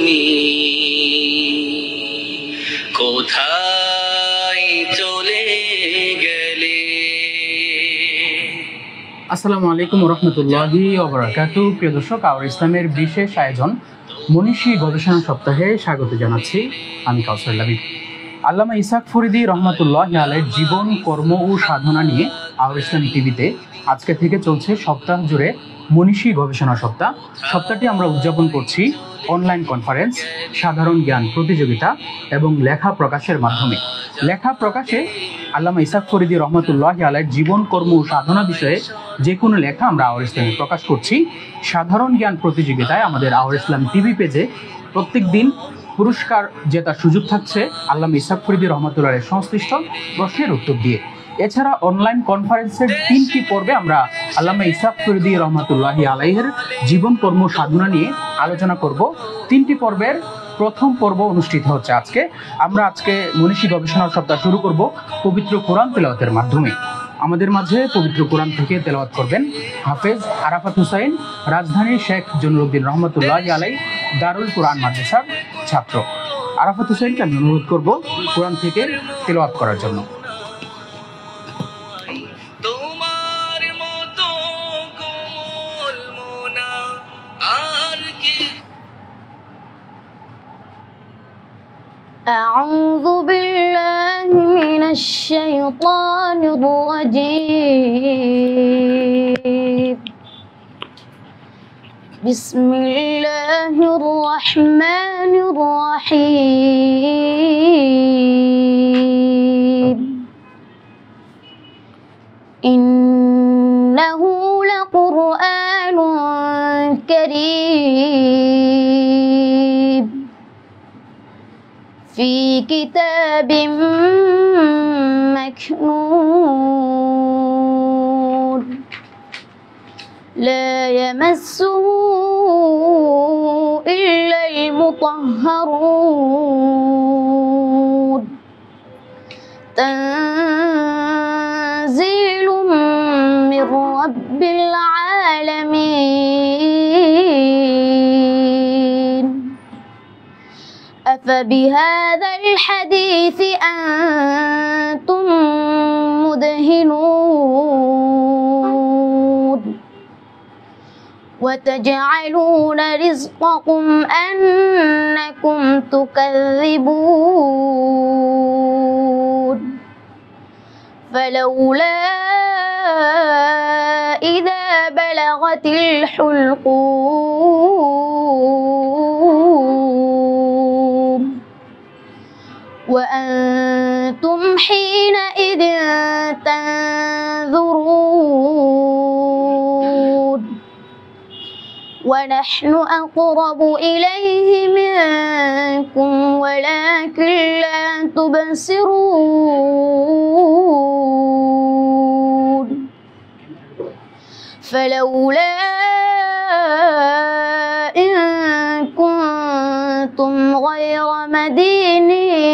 তুমি কোথায় চলে গেলে। আসসালামু আলাইকুম ওয়া রাহমাতুল্লাহি ওয়া বারাকাতুহু। প্রিয় দর্শক, আওয়ার ইসলামের বিশেষ আয়োজন মনীষী গবেষণা সপ্তাহে স্বাগত জানাচ্ছি। আমি কাউসার লাবিব। আল্লামা ইসহাক ফরিদী রহমাতুল্লাহি আলাইহির জীবন, কর্ম ও সাধনা নিয়ে আওয়ার ইসলাম টিভিতে আজকে থেকে চলছে সপ্তাহ জুড়ে মনীষী গবেষণা সপ্তাহ। সপ্তাহটি আমরা উদযাপন করছি অনলাইন কনফারেন্স, সাধারণ জ্ঞান প্রতিযোগিতা এবং লেখা প্রকাশের মাধ্যমে। লেখা প্রকাশে আল্লামা ইসহাক ফরিদী রহমাতুল্লাহি আলাইহির জীবন, কর্ম ও সাধনা বিষয়ে যে কোনো লেখা আমরা আওয়ার ইসলামে প্রকাশ করছি। সাধারণ জ্ঞান প্রতিযোগিতায় আমাদের আওয়ার ইসলাম টিভি পেজে প্রত্যেক দিন পুরস্কার জেতার সুযোগ থাকছে আল্লামা ইসহাক ফরিদী রহমাতুল্লাহির সংশ্লিষ্ট প্রশ্নের উত্তর দিয়ে। এছাড়া অনলাইন কনফারেন্সের 3টি পর্বে আমরা আল্লামা ইসহাক ফরিদী রহমাতুল্লাহি আলাইহির জীবন, কর্ম, সাধনা নিয়ে আলোচনা করব। 3টি পর্বের প্রথম পর্ব অনুষ্ঠিত হচ্ছে আজকে। আমরা আজকে মনীষী গবেষণা সপ্তাহ শুরু করব পবিত্র কোরআন তেলাওয়াতের মাধ্যমে। আমাদের মাঝে পবিত্র কোরআন থেকে তেলাওয়াত করবেন হাফেজ আরাফাত হুসাইন, রাজধানীর শেখ জনুলুদ্দিন রহমতুল্লাহি আলাইহি দারুল কোরআন মাদ্রাসার ছাত্র। আরাফাত হুসাইনকে আমি অনুরোধ করব কোরআন থেকে তেলাওয়াত করার জন্য। أعوذ بالله من الشيطان الرجيم. بسم الله الرحمن الرحيم. إنه لقرآن كريم في كتاب مكنون لا يمسه إلا المطهرون تنزيل من رب العالمين. أفبهذا الحديث أنتم مدهنون وتجعلون رزقكم أنكم تكذبون. فلولا إذا بلغت الحلقوم وأنتم حينئذ تنظرون ونحن أقرب إليه منكم ولكن لا تبصرون. فلولا إن كنتم غير مدينين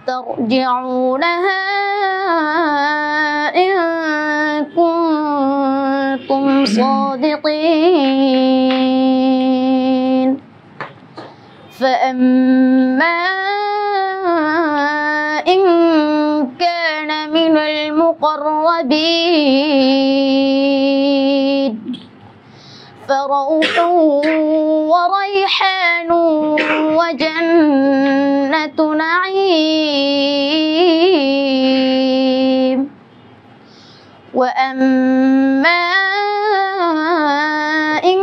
ترجعونها إن كنتم صادقين. فأما إن كان من المقربين فروح وريحان وجنة نعيم. وأما إن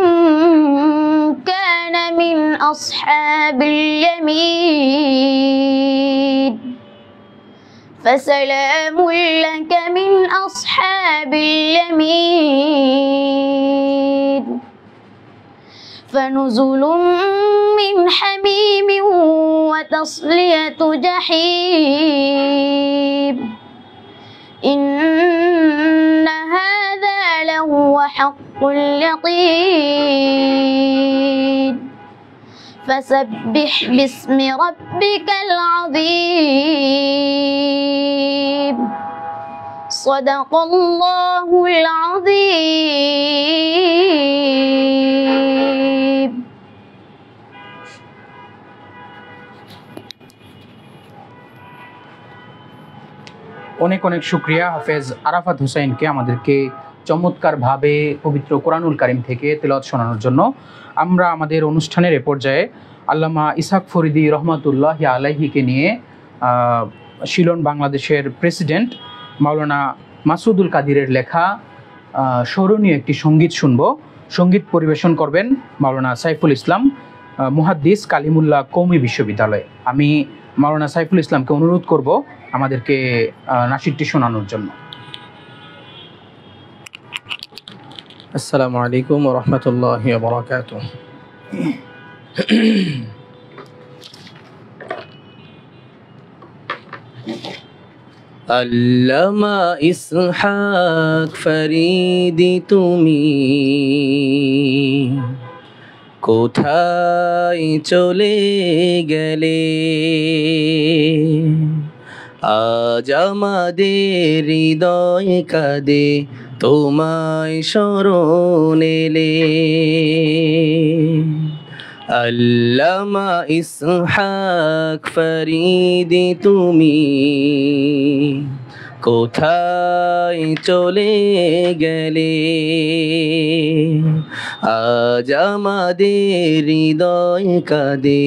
كان من أصحاب اليمين فسلام لك من أصحاب اليمين. فنزل من حميم وتصلية جحيم. إن هذا لهو حق اليقين. فسبح باسم ربك العظيم. صدق الله العظيم. অনেক অনেক শুকরিয়া হাফেজ আরাফাত হুসাইনকে আমাদেরকে চমৎকারভাবে পবিত্র কোরআনুল কারীম থেকে তেলাওয়াত শোনানোর জন্য। আমরা আমাদের অনুষ্ঠানের এ পর্যায়ে আল্লামা ইসহাক ফরিদী রহমাতুল্লাহি আলাইহিকে নিয়ে শিলন বাংলাদেশের প্রেসিডেন্ট মাওলানা মাসুদুল কাদিরের লেখা স্মরণীয় একটি সঙ্গীত শুনব। সঙ্গীত পরিবেশন করবেন মাওলানা সাইফুল ইসলাম, মুহাদ্দিস কালিমুল্লাহ কওমি বিশ্ববিদ্যালয়। আমি মাওলানা সাইফুল ইসলামকে অনুরোধ করব আমাদেরকে নাশিদটি শোনানোর জন্য। আসসালামু আলাইকুম ওয়া রাহমাতুল্লাহি ওয়া বারাকাতুহু। আল্লামা ইসহাক ফরিদী তুমি কোথায় চলে গেলে? আজ আমাদের হৃদয় কাঁদে তোমায় শরণ এলে। আল্লামা ইসহাক ফরিদী তুমি কোথায় চলে গেলে? আজ আমাদের হৃদয় কাঁদে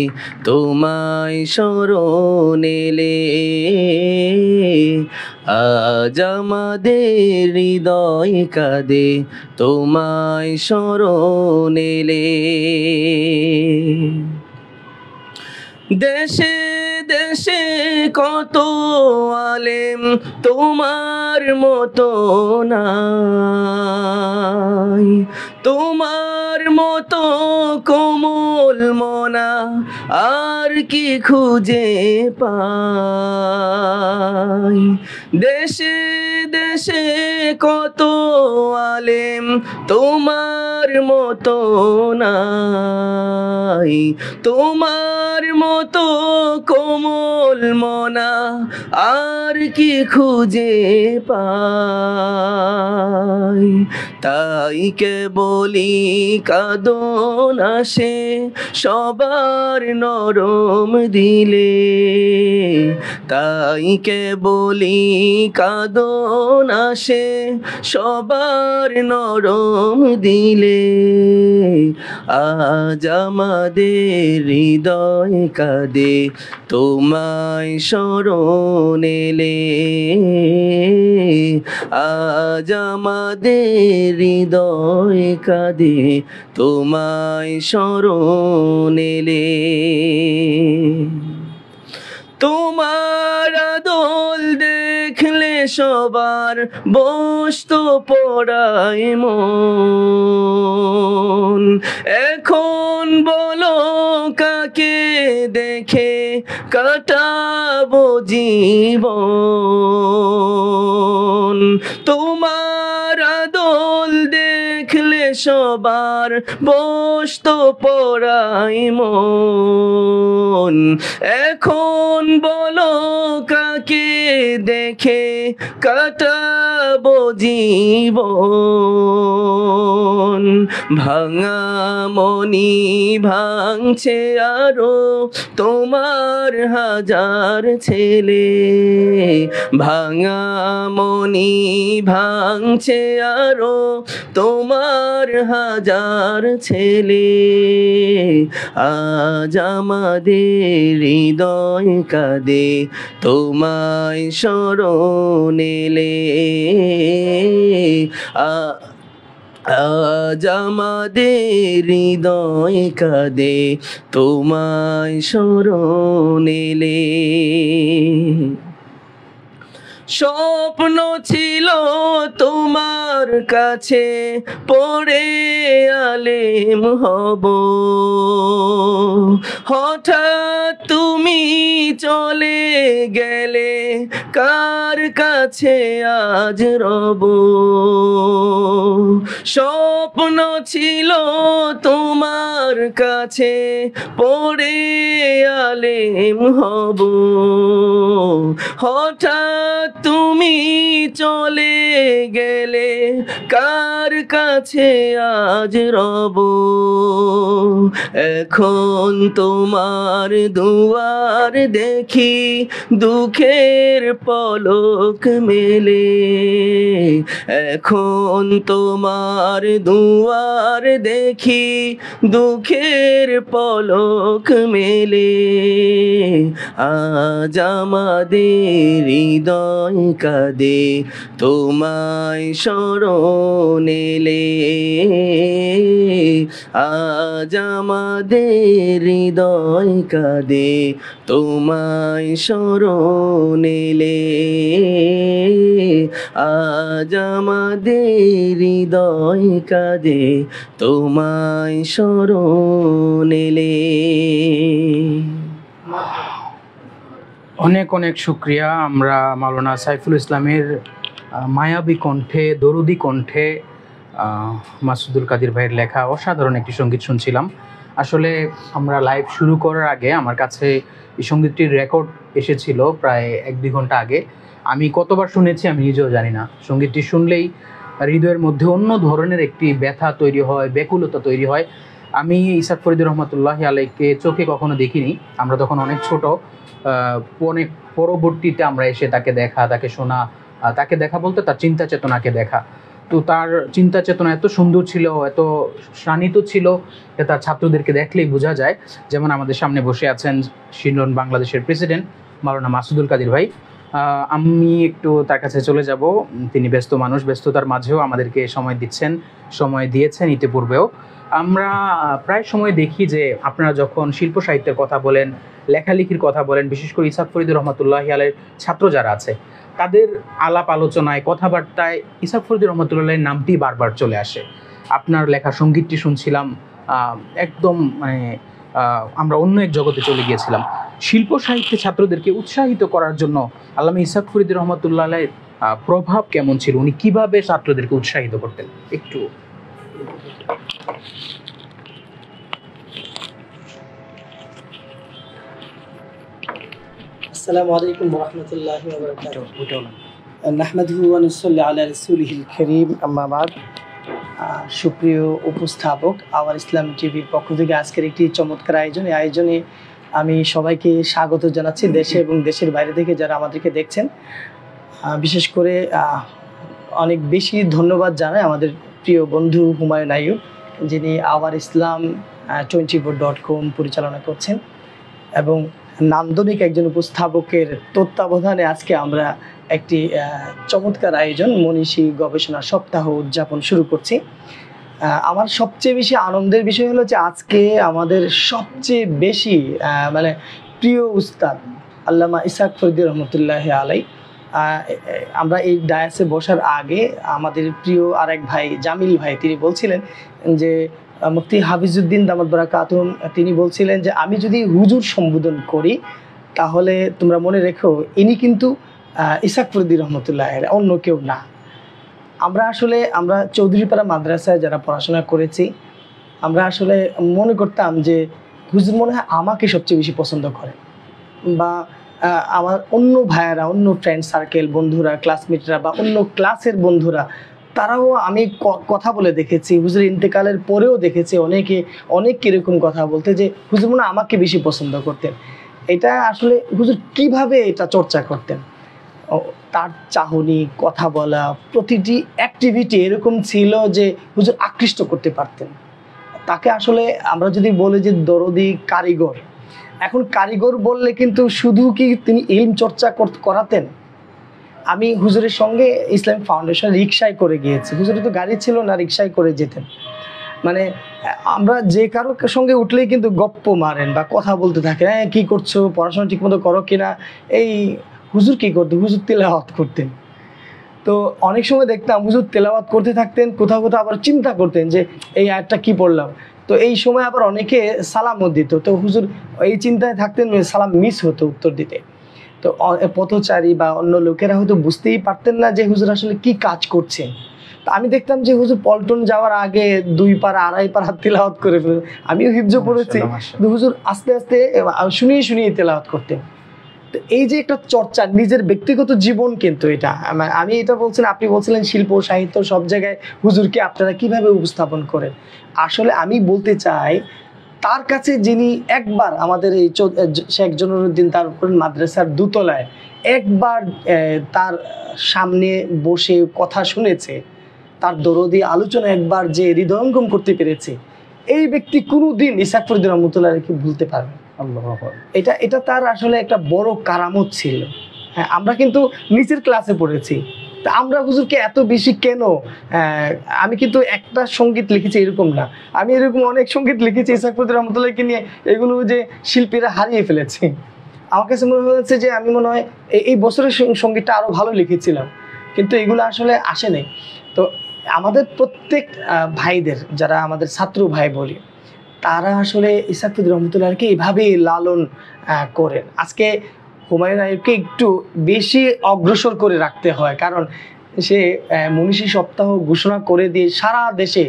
তোমায় শরণ এলে। আজ আমাদের হৃদয় কাঁদে তোমায় শরণ এলে। দেশে দেশে কত আলেম তোমার মতো নাই, তোমার মতো কোমল মনা আর কি খুঁজে পাই? দেশে দেশে কত আলেম তোমার মতো নাই, তোমার মতো কোমল মনা আর কি খুঁজে পাই? তাই কে বলি কাঁদন আসে সবার নরম দিলে। তাই কে বলি কাঁদন আসে সবার নরম দিলে। আজ আমাদের হৃদয় কাঁদে তোমায় শরণ এলে। আজ আমাদের হৃদয় কাঁদে তোমায় শরণ এলে। তোমার আদল দেখলে সবার বসতো পড়ায় মন। এখন বলো কাকে দেখে কাটাবো জীবন? তোমার আদল দেখলে সবার বসতো পড়ায় মন। এখন বলো কাকে দেখে কাটাবো জীবন? ভাঙা মনি ভাঙছে আরো তোমার হাজার ছেলে। ভাঙা মনি ভাঙছে আরো তোমার হাজার ছেলে। আজ আমাদের হৃদয় কাঁদে তোমায় শরণ এলে। আজ আমাদের হৃদয় কাঁদে তোমায় শরণ এলে। স্বপ্ন ছিল তোমার কাছে পড়ে আলেম হব, হঠাৎ তুমি চলে গেলে কার কাছে আজ রব? স্বপ্ন ছিল তোমার কাছে পড়ে আলেম হব, হঠাৎ তুমি চলে গেলে কার কাছে আজ রব, এখন তোমার দুয়ার দেখি দুঃখের পলক মেলে, এখন তোমার দুয়ার দেখি দুঃখের পলক মেলে, আজ আমাদের হৃদয় কাঁদে তোমায় শরণ এলে, আজ আমাদের হৃদয় কাঁদে তোমায় শরণ এলে, আজ আমাদের হৃদয় কাঁদে তোমায় শরণ এলে। অনেক অনেক শুক্রিয়া। আমরা মাওলানা সাইফুল ইসলামের মায়াবী কণ্ঠে, দরুদি কণ্ঠে মাসুদুল কাদির ভাইয়ের লেখা অসাধারণ একটি সঙ্গীত শুনছিলাম। আসলে আমরা লাইভ শুরু করার আগে আমার কাছে এই সঙ্গীতটির রেকর্ড এসেছিল প্রায় 1-2 ঘন্টা আগে। আমি কতবার শুনেছি আমি নিজেও জানি না। সঙ্গীতটি শুনলেই হৃদয়ের মধ্যে অন্য ধরনের একটি ব্যথা তৈরি হয়, ব্যাকুলতা তৈরি হয়। আমি ইসাক ফরিদী রহমতুল্লাহি আলাইকে চোখে কখনো দেখিনি, আমরা তখন অনেক ছোট। অনেক পরবর্তীতে আমরা এসে তাকে দেখা, তাকে শোনা, তাকে দেখা বলতে তার চিন্তা চেতনাকে দেখা। তো তার চিন্তা চেতনা এত সুন্দর ছিল, এত শানিত ছিল যে তার ছাত্রদেরকে দেখলেই বোঝা যায়। যেমন আমাদের সামনে বসে আছেন শিলন বাংলাদেশের প্রেসিডেন্ট মাওলানা মাসুদুল কাদির ভাই। আমি একটু তার কাছে চলে যাব। তিনি ব্যস্ত মানুষ, ব্যস্ততার মাঝেও আমাদেরকে সময় দিচ্ছেন, সময় দিয়েছেন ইতিপূর্বেও। আমরা প্রায় সময় দেখি যে আপনারা যখন শিল্প সাহিত্যের কথা বলেন, লেখালেখির কথা বলেন, বিশেষ করে ইসাক ফরিদী রহমতুল্লাহি আলাইহির ছাত্র যারা আছে তাদের আলাপ আলোচনায়, কথাবার্তায় ইসাক ফরিদী রহমতুল্লাহির নামটি বারবার চলে আসে। আপনার লেখা সঙ্গীতটি শুনছিলাম, একদম মানে আমরা অন্য এক জগতে চলে গিয়েছিলাম। শিল্প সাহিত্যে ছাত্রদেরকে উৎসাহিত করার জন্য আল্লামা ইসাক ফরিদী রহমতুল্লাহ আলাইহির প্রভাব কেমন ছিল? উনি কিভাবে ছাত্রদেরকে উৎসাহিত করতেন একটু? আসসালামু আলাইকুম ওয়া রাহমাতুল্লাহি ওয়া বারাকাতুহু। নাহমাদুহু ওয়া নুসাল্লি আলা রাসূলিহিল কারীম, আম্মা বাদ। সুপ্রিয় উপস্থাপক, আওয়ার ইসলাম টিভির পক্ষ থেকে আজকের একটি চমৎকার আয়োজন। এই আয়োজনে আমি সবাইকে স্বাগত জানাচ্ছি, দেশে এবং দেশের বাইরে থেকে যারা আমাদেরকে দেখছেন। বিশেষ করে অনেক বেশি ধন্যবাদ জানাই আমাদের প্রিয় বন্ধু হুমায়ুন আইয়ুব, যিনি আওয়ার ইসলাম 24.com পরিচালনা করছেন, এবং নান্দনিক একজন উপস্থাপকের তত্ত্বাবধানে আজকে আমরা একটি চমৎকার আয়োজন মনীষী গবেষণা সপ্তাহ উদযাপন শুরু করছি। আমার সবচেয়ে বেশি আনন্দের বিষয় হলো যে আজকে আমাদের সবচেয়ে বেশি মানে প্রিয় উস্তাদ আল্লামা ইসাক ফরিদী রহমতুল্লাহি আলাইহি, আমরা এই ডায়াসে বসার আগে আমাদের প্রিয় আরেক ভাই জামিল ভাই তিনি বলছিলেন যে মুফতি হাফিজউদ্দিন দামাত বারাকাতুহুম তিনি বলছিলেন যে আমি যদি হুজুর সম্বোধন করি তাহলে তোমরা মনে রেখো ইনি কিন্তু ইসাক ফরিদী রহমতুল্লাহ, অন্য কেউ না। আমরা চৌধুরীপাড়া মাদ্রাসায় যারা পড়াশোনা করেছি, আমরা আসলে মনে করতাম যে হুজুর মনে হয় আমাকে সবচেয়ে বেশি পছন্দ করে, বা আমার অন্য ভাইয়েরা, অন্য ফ্রেন্ড সার্কেল বন্ধুরা, ক্লাসমেটরা বা অন্য ক্লাসের বন্ধুরা, তারাও আমি কথা বলে দেখেছি, হুজুর ইন্তেকালের পরেও দেখেছি অনেক কীরকম কথা বলতে যে হুজুর মনে আমাকে বেশি পছন্দ করতেন। এটা আসলে হুজুর কিভাবে এটা চর্চা করতেন, তার চাহনি, কথা বলা, প্রতিটি অ্যাক্টিভিটি এরকম ছিল যে হুজুর আকৃষ্ট করতে পারতেন। তাকে আসলে আমরা যদি বলি যে দরদি কারিগর, এখন কারিগর বললে কিন্তু শুধু কি তিনি ইলম চর্চা করাতেন? আমি হুজুরের সঙ্গে ইসলামিক ফাউন্ডেশন রিক্সায় করে গিয়েছি, হুজুরের তো গাড়ি ছিল না, রিক্সায় করে যেতেন। মানে আমরা যে কারোর সঙ্গে উঠলেই কিন্তু গপ্প মারেন বা কথা বলতে থাকেন, হ্যাঁ কী করছো, পড়াশোনা ঠিকমতো করো কিনা। এই হুজুর কী করতেন? হুজুর তেলাওয়াত করতেন। তো অনেক সময় দেখতাম হুজুর তেলাওয়াত করতে থাকতেন, কোথাও কোথাও আবার চিন্তা করতেন যে এই আয়াতটা কী পড়লাম। তো এই সময় আবার অনেকে সালামও দিত, তো হুজুর এই চিন্তায় থাকতেন, সালাম মিস হতো উত্তর দিতে। তো পথচারী বা অন্য লোকেরা হয়তো বুঝতেই পারতেন না যে হুজুর আসলে কি কাজ করছেন। তো আমি দেখতাম যে হুজুর পল্টন যাওয়ার আগে 2 পারা 2.5 পারা তেলাওয়াত করে ফেলেন। আমিও হিফজ পড়েছি, হুজুর আস্তে আস্তে শুনিয়ে তেলাওয়াত করতেন। তো এই যে একটা চর্চা, নিজের ব্যক্তিগত জীবন কিন্তু এটা আমি এটা বলছিলাম, আপনি বলছিলেন শিল্প সাহিত্য সব জায়গায় হুজুরকে আপনারা কিভাবে উপস্থাপন করেন। আসলে আমি বলতে চাই, তার কাছে যিনি একবার আমাদের এই শেখ জনুরুদ্দিন তারপর মাদ্রাসার দোতলায় একবার তার সামনে বসে কথা শুনেছে, তার দরদি আলোচনা একবার যে হৃদয়ঙ্গম করতে পেরেছে, এই ব্যক্তি কোনোদিন ইসহাক ফরিদী রহমতুল্লাহকে ভুলতে পারবে। এটা তার আসলে একটা বড় কারামত ছিল। হ্যাঁ, আমরা কিন্তু নিচের ক্লাসে পড়েছি, তা আমরা হুজুরকে এত বেশি কেন, আমি কিন্তু একটা সঙ্গীত লিখেছি এরকম না, আমি এরকম অনেক সঙ্গীত লিখেছি ইসহাক ফরিদী রহমতুল্লাহকে নিয়ে, এগুলো যে শিল্পীরা হারিয়ে ফেলেছে। আমার কাছে মনে হয়েছে যে আমি মনে হয় এই বছরের সঙ্গীতটা আরো ভালো লিখেছিলাম, কিন্তু এগুলো আসলে আসে নাই। তো আমাদের প্রত্যেক ভাইদের, যারা আমাদের ছাত্র ভাই বলি, তারা আসলে ইসহাক ফরিদী রহমতুল্লাহকে এইভাবেই লালন করেন। আজকে হুমায়ুন আইয়ুবকে একটু বেশি অগ্রসর করে রাখতে হয়, কারণ সে মনীষী সপ্তাহ ঘোষণা করে দিয়ে সারা দেশে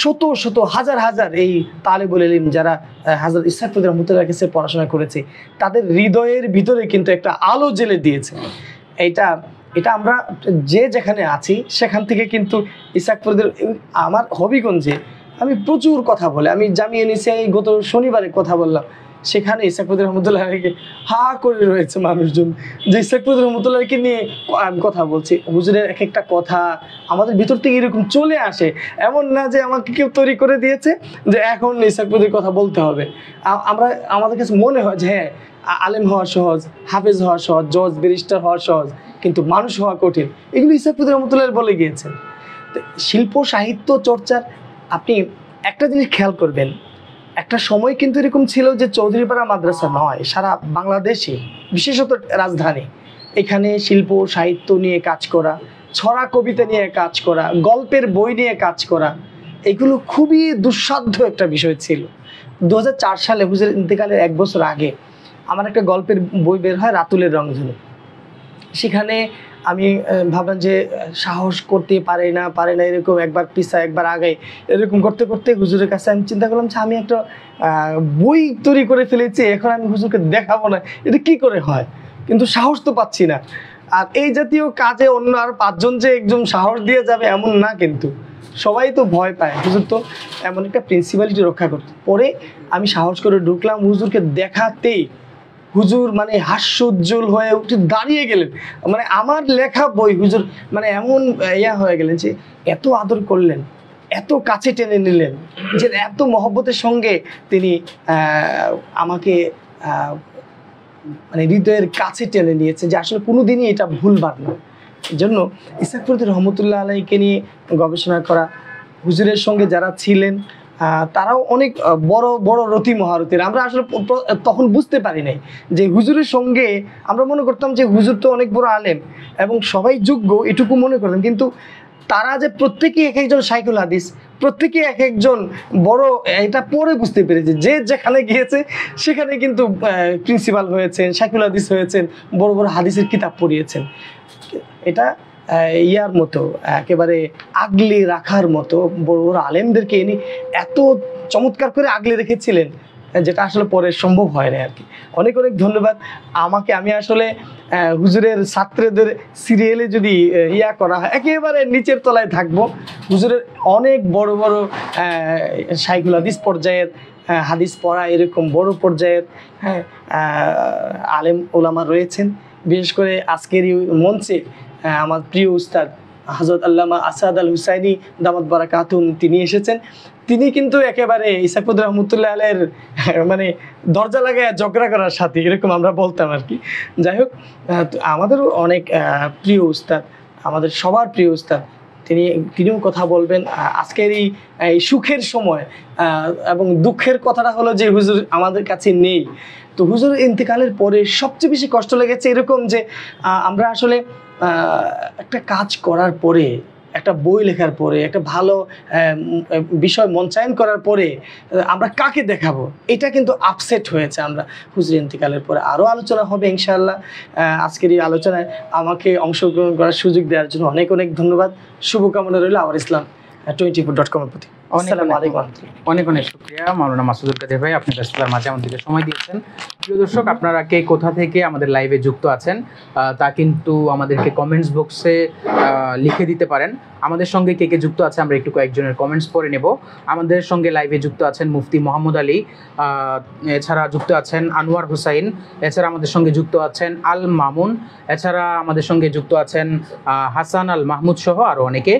শত শত হাজার হাজার এই তালেবুল ইলম যারা হযরত ইসহাক ফরিদী রহমতুল্লাহর কাছে পড়াশোনা করেছে, তাদের হৃদয়ের ভিতরে কিন্তু একটা আলো জ্বেলে দিয়েছে। এটা আমরা যে যেখানে আছি সেখান থেকে কিন্তু ইসহাক ফরিদীর, আমার হবিগঞ্জে আমি প্রচুর কথা বলে, আমি জামিয়া নিসে গত শনিবারে কথা বললাম, সেখানে ইসহাক ফরিদী রহমতুল্লাহকে হা করে রয়েছে মানুষজন, যে ইসহাক ফরিদী রহমতুল্লাহকে নিয়ে আমি কথা বলছি। হুজুরের এক একটা কথা আমাদের ভিতর থেকে এরকম চলে আসে, এমন না যে আমাকে কেউ তৈরি করে দিয়েছে যে এখন ইসহাক ফরিদীর কথা বলতে হবে। আমাদের কাছে মনে হয় যে হ্যাঁ, আলেম হওয়া সহজ, হাফেজ হওয়া সহজ, জজ ব্যারিস্টার হওয়া সহজ, কিন্তু মানুষ হওয়া কঠিন, এগুলো ইসহাক ফরিদী রহমতুল্লাহ বলে গিয়েছেন। তো শিল্প সাহিত্য চর্চার আপনি একটা জিনিস খেয়াল করবেন, একটা সময় কিন্তু এরকম ছিল যে চৌধুরীপাড়া মাদ্রাসা নয়, সারা বাংলাদেশে বিশেষত রাজধানী, এখানে শিল্প সাহিত্য নিয়ে কাজ করা, ছড়া কবিতা নিয়ে কাজ করা, গল্পের বই নিয়ে কাজ করা, এগুলো খুবই দুঃসাধ্য একটা বিষয় ছিল। 2004 সালে হুজুরের ইন্তেকালের 1 বছর আগে আমার একটা গল্পের বই বের হয়, রাতুলের রংধনু। সেখানে আমি ভাবলাম যে সাহস করতে পারে না এরকম, একবার পিছা একবার আগে এরকম করতে করতে হুজুরের কাছে আমি চিন্তা করলাম যে আমি একটা বই তৈরি করে ফেলেছি, এখন আমি হুজুরকে দেখাবো না, এটা কি করে হয়, কিন্তু সাহস তো পাচ্ছি না। আর এই জাতীয় কাজে অন্য আর 5 জন যে একজন সাহস দিয়ে যাবে এমন না, কিন্তু সবাই তো ভয় পায়, হুজুর তো এমন একটা প্রিন্সিপালিটি রক্ষা করতে। পরে আমি সাহস করে ঢুকলাম, হুজুরকে দেখাতেই হুজুর মানে হাস্যোজ্জ্বল হয়ে উঠে দাঁড়িয়ে গেলেন, মানে আমার লেখা বই হুজুর মানে এমন হয়ে গেলেন যে এত আদর করলেন, এত কাছে টেনে নিলেন, যে এত মহব্বতের সঙ্গে তিনি আমাকে মানে হৃদয়ের কাছে টেনে নিয়েছে, যে আসলে কোনোদিনই এটা ভুলবার না। এই জন্য ইসহাক ফরিদী রহমতুল্লাহ আলাইকে নিয়ে গবেষণা করা, হুজুরের সঙ্গে যারা ছিলেন তারাও অনেক বড় বড় রতি মহারথীর। আমরা আসলে তখন বুঝতে পারি নাই যে হুজুরের সঙ্গে, আমরা মনে করতাম যে হুজুর তো অনেক বড় আলেম এবং সবাই যোগ্য, এটুকু মনে করতাম, কিন্তু তারা যে প্রত্যেকেই এক একজন শাইখুল হাদিস, প্রত্যেকেই এক একজন বড়, এটা পরে বুঝতে পেরেছে, যে যেখানে গিয়েছে সেখানে কিন্তু প্রিন্সিপাল হয়েছেন, শাইখুল হাদিস হয়েছেন, বড় বড় হাদিসের কিতাব পড়িয়েছেন। এটা ইয়ার মতো একেবারে আগলে রাখার মতো বড় বড় আলেমদেরকে এনে এত চমৎকার করে আগলে রেখেছিলেন, যেটা আসলে পরে সম্ভব হয় না আর কি। অনেক অনেক ধন্যবাদ। আমি আসলে হুজুরের ছাত্রদের সিরিয়ালে যদি করা হয়, একেবারে নিচের তলায় থাকবো। হুজুরের অনেক বড় বড় শাইখুল হাদিস পর্যায়ের হাদিস পড়া, এরকম বড় পর্যায়ের আলেম ওলামা রয়েছেন। বিশেষ করে আজকের এই মঞ্চে আমার প্রিয় উস্তাদ হযরত আল্লামা আসাদ আল হুসাইনি দামাত বারাকাতুহুম তিনি এসেছেন। তিনি কিন্তু একেবারে ইসহাক ফরিদী রহমতুল্লাহ আলাইহির মানে দরজা লাগায় ঝগড়া করার সাথে, এরকম আমরা বলতাম আর কি। যাই হোক, আমাদেরও অনেক প্রিয় উস্তাদ, আমাদের সবার প্রিয় উস্তাদ, তিনিও কথা বলবেন আজকের এই সুখের সময়। এবং দুঃখের কথাটা হলো যে হুজুর আমাদের কাছে নেই। তো হুজুর ইন্তেকালের পরে সবচেয়ে বেশি কষ্ট লেগেছে এরকম যে আমরা আসলে একটা কাজ করার পরে, একটা বই লেখার পরে, একটা ভালো বিষয় মঞ্চায়ন করার পরে আমরা কাকে দেখাবো, এটা কিন্তু আপসেট হয়েছে আমরা হুজুর ইন্তেকালের পরে। আরও আলোচনা হবে ইনশাআল্লাহ। আজকের এই আলোচনায় আমাকে অংশগ্রহণ করার সুযোগ দেওয়ার জন্য অনেক অনেক ধন্যবাদ। শুভকামনা রইল আওয়ার ইসলাম 24.com এর প্রতি। আসসালামু আলাইকুম ওয়া রাহমাতুল্লাহ। অনেক অনেক শুকরিয়া মাওলানা মাসুদুল কাদের ভাই, আপনি ব্যস্ততার মাঝে আমাদেরকে সময় দিয়েছেন। প্রিয় দর্শক, আপনারা কে কোথা থেকে আমাদের লাইভে যুক্ত আছেন তা কিন্তু আমাদেরকে কমেন্টস বক্সে লিখে দিতে পারেন। আমাদের সঙ্গে কে কে যুক্ত আছে আমরা একটু কয়েকজনের কমেন্টস পড়ে নেব। আমাদের সঙ্গে লাইভে যুক্ত আছেন মুফতি মোহাম্মদ আলী, এছাড়া যুক্ত আছেন আনোয়ার হুসাইন, এছাড়া আমাদের সঙ্গে যুক্ত আছেন আল মামুন, এছাড়া আমাদের সঙ্গে যুক্ত আছেন হাসান আল মাহমুদ সহ আরও অনেকে।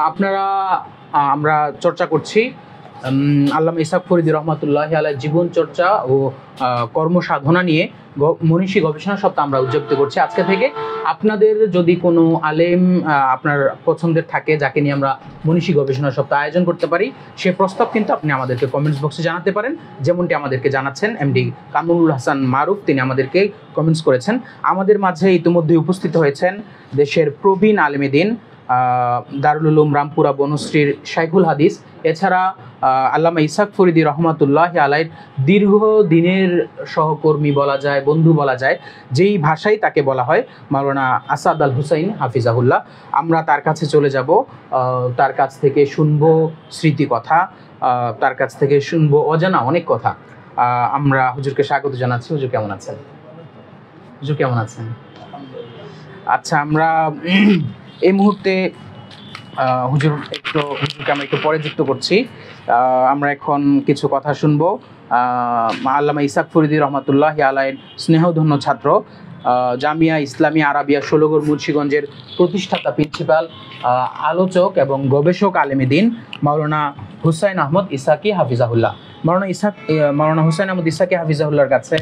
আপনারা আমরা চর্চা করছি আল্লামা ইসহাক ফরিদী রহমাতুল্লাহি আলাইহির জীবন চর্চা ও কর্মসাধনা নিয়ে মনীষী গবেষণা সপ্তাহ আমরা উদযাপিত করছি আজকে থেকে। আপনাদের যদি কোনো আলেম আপনার পছন্দের থাকে যাকে নিয়ে আমরা মনীষী গবেষণা সপ্তাহ আয়োজন করতে পারি, সে প্রস্তাব কিন্তু আপনি আমাদেরকে কমেন্টস বক্সে জানাতে পারেন, যেমনটি আমাদেরকে জানাচ্ছেন এমডি কামরুল হাসান মারুফ, তিনি আমাদেরকে কমেন্টস করেছেন। আমাদের মাঝে ইতিমধ্যে উপস্থিত হয়েছেন দেশের প্রবীণ আলেমে দ্বীন দারুল উলুম রামপুরা বনশ্রীর শাইখুল হাদিস, এছাড়া আল্লামা ইসহাক ফরিদী রহমাতুল্লাহি আলাইহির দীর্ঘদিনের সহকর্মী বলা যায়, বন্ধু বলা যায়, যেই ভাষায় তাকে বলা হয় মাওলানা আসাদ আল হুসাইন হাফিজাহুল্লাহ। আমরা তার কাছে চলে যাব, তার কাছ থেকে শুনবো স্মৃতি কথা, তার কাছ থেকে শুনবো অজানা অনেক কথা। আমরা হুজুরকে স্বাগত জানাচ্ছি। হুজুর কেমন আছেন? হুজুর কেমন আছেন? আচ্ছা, আমরা এই মুহূর্তে হুজুরকে আমরা একটু পরে যুক্ত করছি। আমরা এখন কিছু কথা শুনবো আল্লামা ইসহাক ফরিদী রহমাতুল্লাহি আলাইহির স্নেহধন্য ছাত্র, জামিয়া ইসলামিয়া আরাবিয়া ষোলগড় মুন্সিগঞ্জের প্রতিষ্ঠাতা প্রিন্সিপাল, আলোচক এবং গবেষক আলেমে দ্বীন মাওলানা হুসাইন আহমদ ইসহাকি হাফিজাহুল্লাহ। মাওলানা হুসাইন আহমদ ইসহাকি হাফিজাহুল্লাহর কাছে